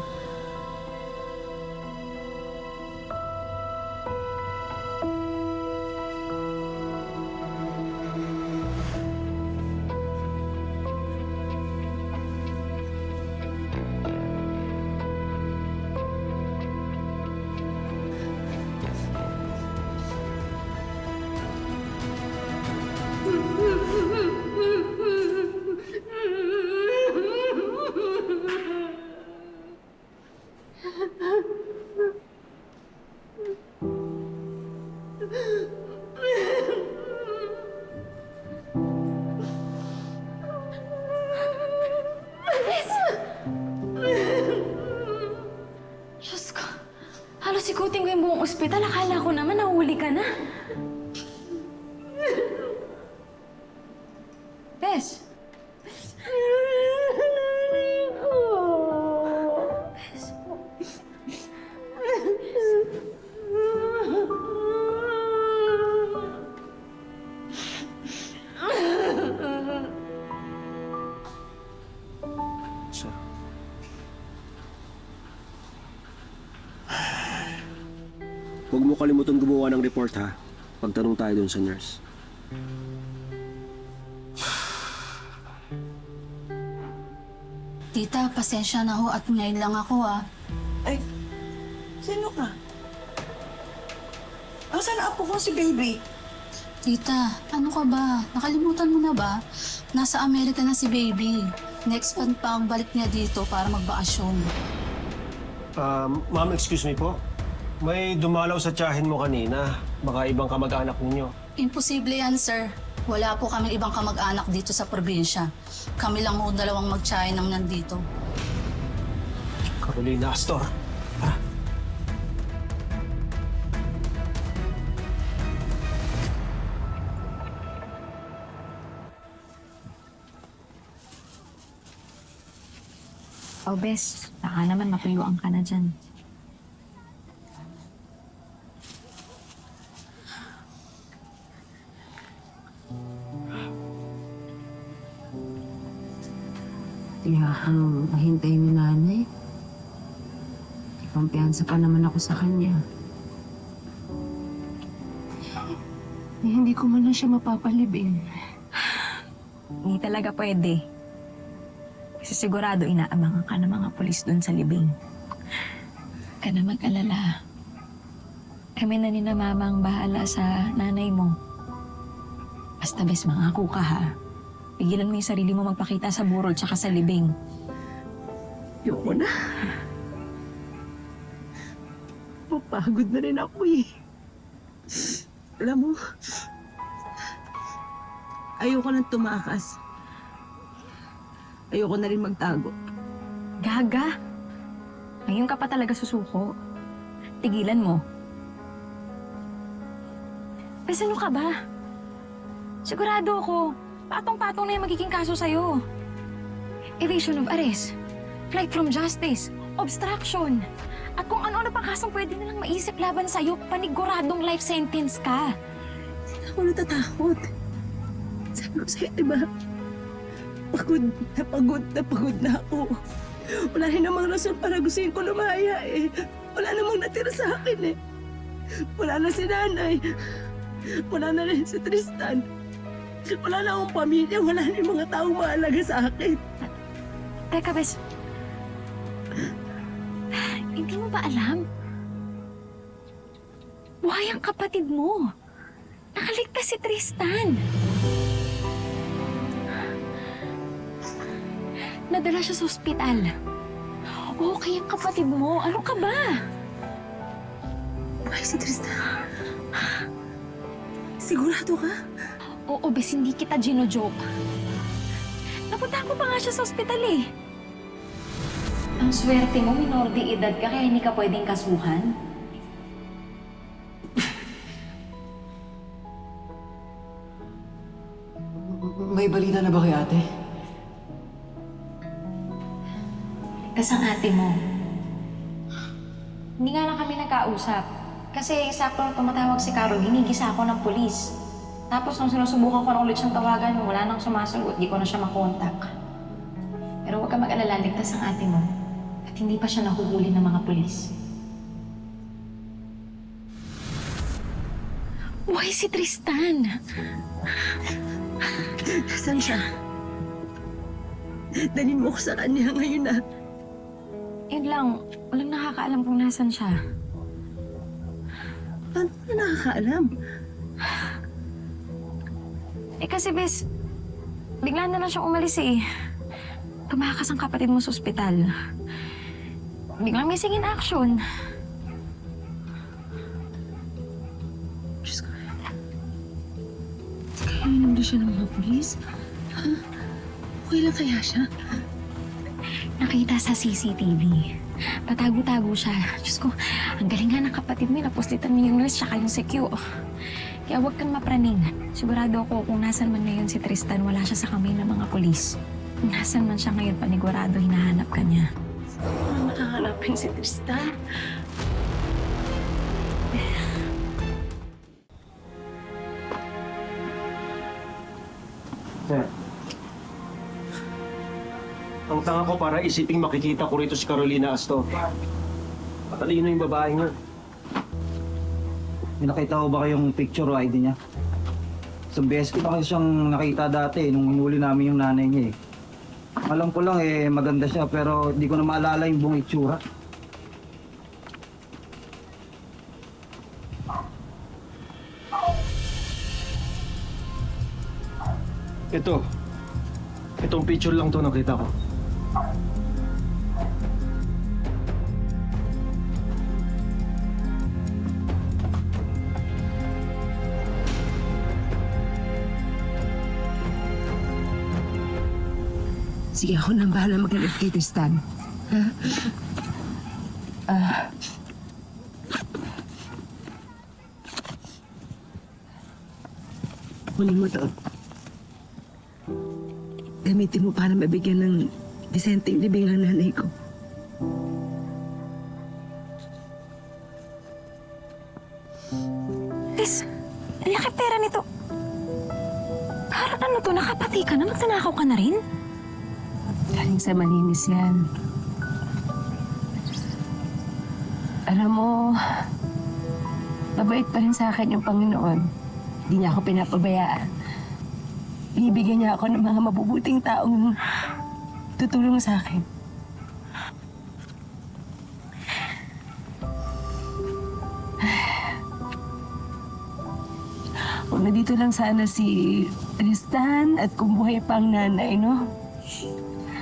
Diyos ko, halos ikutin ko yung buong ospital. Akala ko naman nahuli ka na. Bes! Huwag mo kalimutan gumawa ng report, ha? Pagtanong tayo dun sa nurse. Tita, pasensya na ho at ngayon lang ako Ay, sino ka? Asan na apo ko si baby? Tita, ano ka ba? Nakalimutan mo na ba? Nasa Amerika na si baby. Next month pa ang balik niya dito para magbakasyon. Ma'am, excuse me po. May dumalaw sa tiyahin mo kanina. Baka ibang kamag-anak ninyo. Imposible yan, sir. Wala po kami ibang kamag-anak dito sa probinsya. Kami lang ho dalawang mag-tiyahin ang nandito. Carolina Astor. Oh, Bes, baka naman matuyuan ka na dyan. Kaya kang mahintay ni nanay. Pampiyansa pa naman ako sa kanya. Hindi ko man lang siya mapapalibing. Hindi talaga pwede. Kasi sigurado inaabangan ka ng mga pulis doon sa libing. Ka na mag-alala. Kami na ni na mama ang bahala sa nanay mo. Basta bes, mangako ka ha. Pigilan mo yung sarili mo magpakita sa burol tsaka sa libing. Ayoko na. Papagod na rin ako eh. Alam mo, ayoko nang tumakas. Ayoko na rin magtago. Gaga! Ngayon ka pa talaga susuko. Tigilan mo. Bes, ano ka ba? Sigurado ako, patong-patong na yung magiging kaso sa'yo. Evasion of arrest, flight from justice, obstruction. At kung ano-ano pang kasong pwede nilang maisip laban sa'yo, paniguradong life sentence ka. Hindi ako natatakot. Sabi ko sa'yo, diba? Pagod na ako. Wala rin namang rason para gustuin ko lumaya eh. Wala namang natira sa akin eh. Wala na si nanay. Wala na rin si Tristan. Wala na akong pamilya. Wala na yung mga taong mahalaga sa akin. Teka, Bes. Hindi mo ba alam? Buhay ang kapatid mo. Nakaligtas si Tristan. Nadala siya sa ospital. Okay ang kapatid mo. Ano ka ba? Buhay si Tristan. Sigurado ka? Oo, bes, hindi kita gino-joke. Napuntahan ko pa nga siya sa ospital eh. Ang swerte mo, minor de edad ka kaya hindi ka pwedeng kasuhan. May balita na ba kay ate? Kas ang ate mo. Hindi nga lang kami nagkausap. Kasi sakto nung tumatawag si Carol, hinigisa ako ng pulis. Tapos nung sinusubukan ko na ulit siyang tawagan, wala nang sumasagot, di ko na siya makontak. Pero huwag ka mag-alala, ligtas ang ate mo. At hindi pa siya nahuhuli ng mga pulis. Why si Tristan? Nasaan siya? Dalhin mo ko sa kanya ngayon na. Yun lang, walang nakakaalam kung nasan siya. Paano na nakakaalam? Eh kasi bes, bigla na lang siyang umalis eh. Tumakas ang kapatid mo sa ospital. Biglang missing in action. Diyos ko. Kaya inundo siya ng mga pulis? Ha? Okay lang kaya siya? Nakita sa CCTV. Patago-tago siya. Diyos ko, ang galing nga ng kapatid mo. Napostitan mo yung nurse tsaka yung secure. Kaya huwag kang mapraning. Sigurado ako kung nasan man ngayon si Tristan, wala siya sa kamay ng mga pulis. Kung nasan man siya ngayon, panigurado hinahanap ka niya. Saan makahanapin si Tristan? Sir. Ang tanga ko para isiping makikita ko rito si Carolina Astor. Matalino yung babae niya. May nakita ko ba kayong picture o ID niya? Isang beses ko na kayo siyang nakita dati nung hinuli namin yung nanay niya eh. Alam ko lang maganda siya pero di ko na maalala yung buong itsura. Itong picture lang to nakita ko. Sige, ako nang bahala maghanap kay Tristan. Ha? Kunin mo to. Gamitin mo para mabigyan ng disenteng libing ang nanay ko. Liz, ang laki pera nito. Parang ano to, nakapati ka na? Magtanakaw ka na rin? Galing sa malinis yan. Alam mo, mabait pa rin sa akin yung Panginoon. Hindi niya ako pinapabayaan. Binibigyan niya ako ng mga mabubuting taong tutulong sa akin. Kung nandito lang sana si Tristan at kung buhay pa ang nanay, no?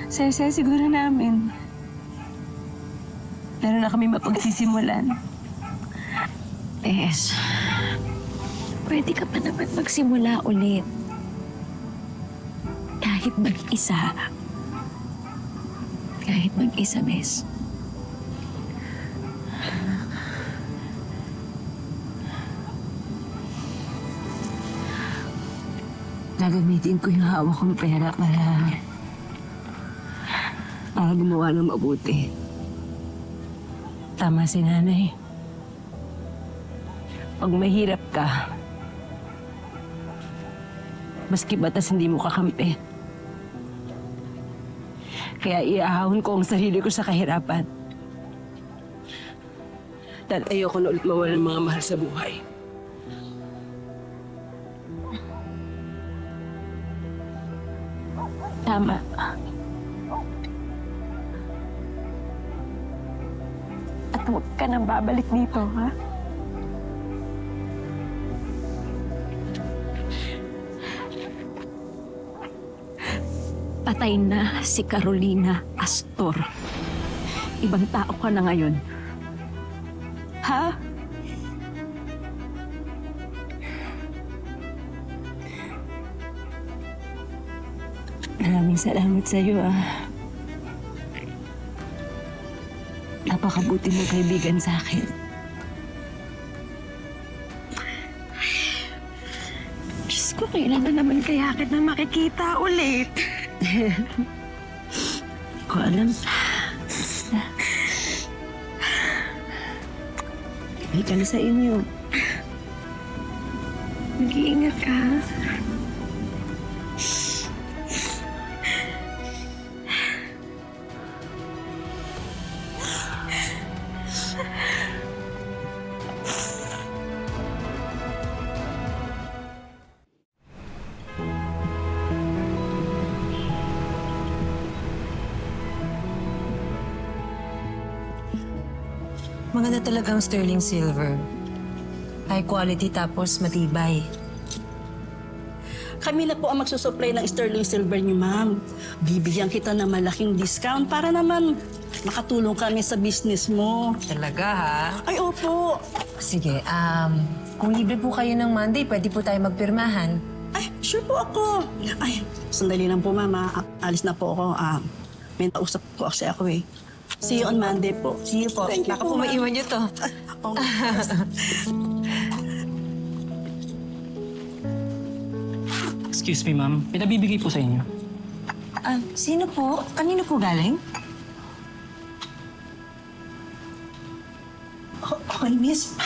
Saya-saya siguro namin. Pero na kami mapagsisimulan. Tess, pwede ka pa naman magsimula ulit. Kahit mag-isa. Kahit mag-isa, Bes. Gagamitin ko yung hawak kong pera para gumawa ng mabuti. Tama si nanay. Pag mahirap ka, maski batas hindi mo kakampi. Kaya iahon ko ang sarili ko sa kahirapan. Dahil ayoko na ulit mawala ng mga mahal sa buhay. Tama. At huwag ka nang babalik dito, ha? Patay na si Carolina Astor. Ibang tao ka na ngayon. Ha? Maraming salamat sa iyo, Napakabuti mo kaibigan sa akin. Diyos ko, kailan na naman kaya kita makikita ulit? Hindi ko alam. Basta. Halika na sa inyo. Mag-iingat ka. Maganda talaga ang sterling silver. High quality tapos matibay. Kami na po ang magsusupply ng sterling silver niyo, ma'am. Bibigyan kita ng malaking discount para naman makatulong kami sa business mo. Talaga, ha? Ay, opo. Sige, kung libre po kayo ng Monday, pwede po tayo magpirmahan. Ay, sure po ako. Ay, sandali lang po, mama. Alis na po ako. May nausap po kasi ako eh. See you on Monday po. See you po. Thank you Baka po, po maiwan niyo to. Excuse me, ma'am. Pinabibigay po sa inyo. Sino po? Kanino po galing? Okay, miss.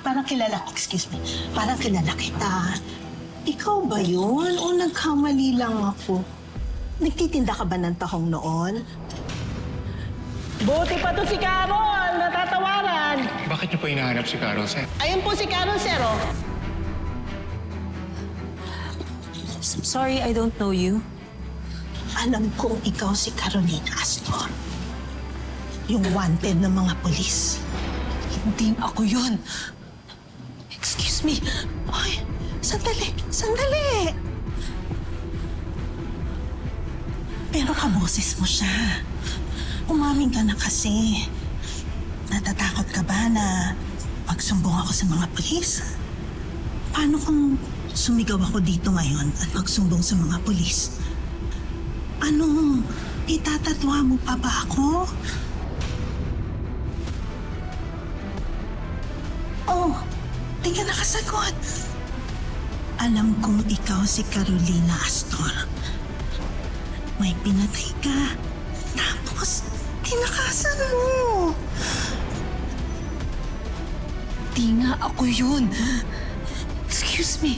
Parang kilala, excuse me. Parang kilala kita. Ikaw ba yun? O nagkamali lang ako? Nagtitinda ka ba ng tahong noon? Buti pa to si Carol! Natatawaran! Bakit niyo po hinahanap si Carol, sir? Ayun po si Carol, sir, oh. Sorry, I don't know you. Alam kong ikaw si Carolina Astor. Yung wanted ng mga polis. Hindi ako yun. Excuse me. Ay, sandali, sandali. Pero kaboses mo siya. Umamin ka na kasi. Natatakot ka ba na magsumbong ako sa mga polis? Paano kung sumigaw ako dito ngayon at magsumbong sa mga polis? Ano? Itatatwa mo pa ba ako? Oh, di ka nakasagot. Alam kong ikaw si Carolina Astor. May pinatay ka. Tapos, tinakasan mo. Di nga ako yun. Excuse me.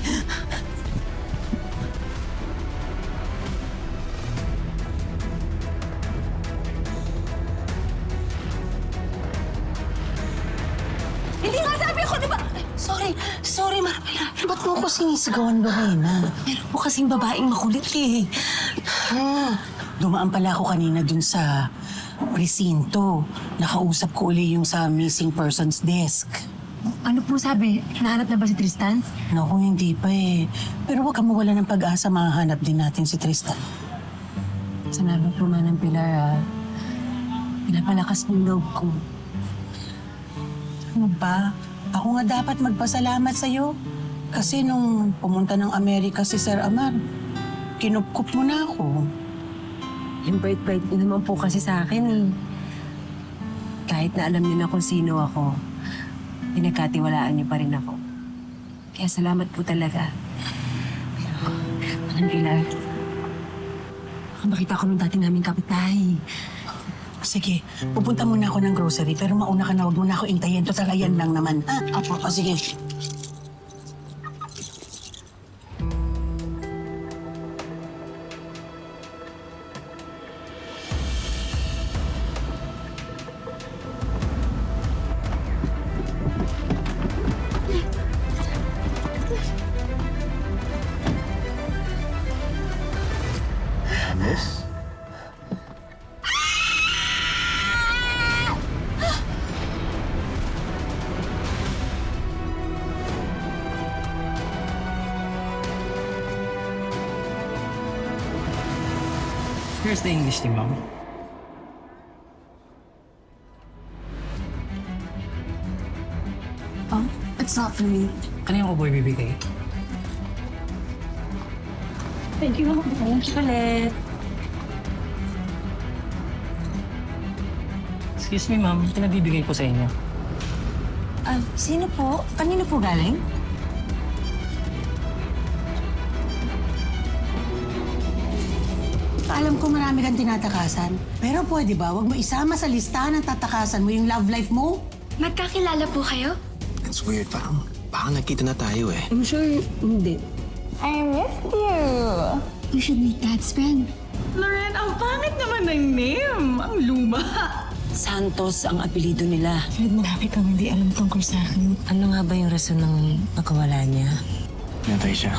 Hindi nga sabi ko, di ba? Sorry, Marabela. Ba't mo ko sinisigawan, Lorena? Meron po kasing babaeng makulit eh. Dumaan pala ako kanina dun sa presinto. Nakausap ko uli yung sa missing persons desk. Ano po sabi? Nahanap na ba si Tristan? Naku, hindi pa eh. Pero huwag kang mawala ng pag-asa, mahahanap din natin si Tristan. Salamat po, Manang Pilar, ha. Pinapalakas ng loob ko. Ano ba? Ako nga dapat magpasalamat sa'yo. Kasi nung pumunta ng Amerika si Sir Amar, kinupkup mo na ako. Yung bait-bait niyo naman po kasi sa akin, eh. Kahit na alam niyo na kung sino ako, pinagkatiwalaan niyo pa rin ako. Kaya salamat po talaga. Pero, Manang Pilar, baka makita ko nung dati naming kapitbahay. Sige, pupunta muna ako ng grocery, pero mauna ka na, huwag mo na ako intayin. Total, yan lang naman. Apo, sige. Miss? Here's the English team, ma'am. Oh, it's not for me. Kanina ko po ibibigay? Thank you. Thank you ulit. Excuse me, ma'am. Pinabibigay po sa inyo. Sino po? Kanino po galing? Alam ko marami kang tinatakasan. Pero pwede ba, wag mo isama sa listahan ng tatakasan mo yung love life mo? Magkakilala po kayo? It's weird. Parang nagkita na tayo eh. I'm sure hindi. I missed you. You should meet Dad's friend. Loren, ang pangit naman ng name. Ang luma. Santos ang apelido nila. Fred, marami kang hindi alam tungkol sa akin. Ano nga ba yung rason ng pagkawala niya? Nantay siya.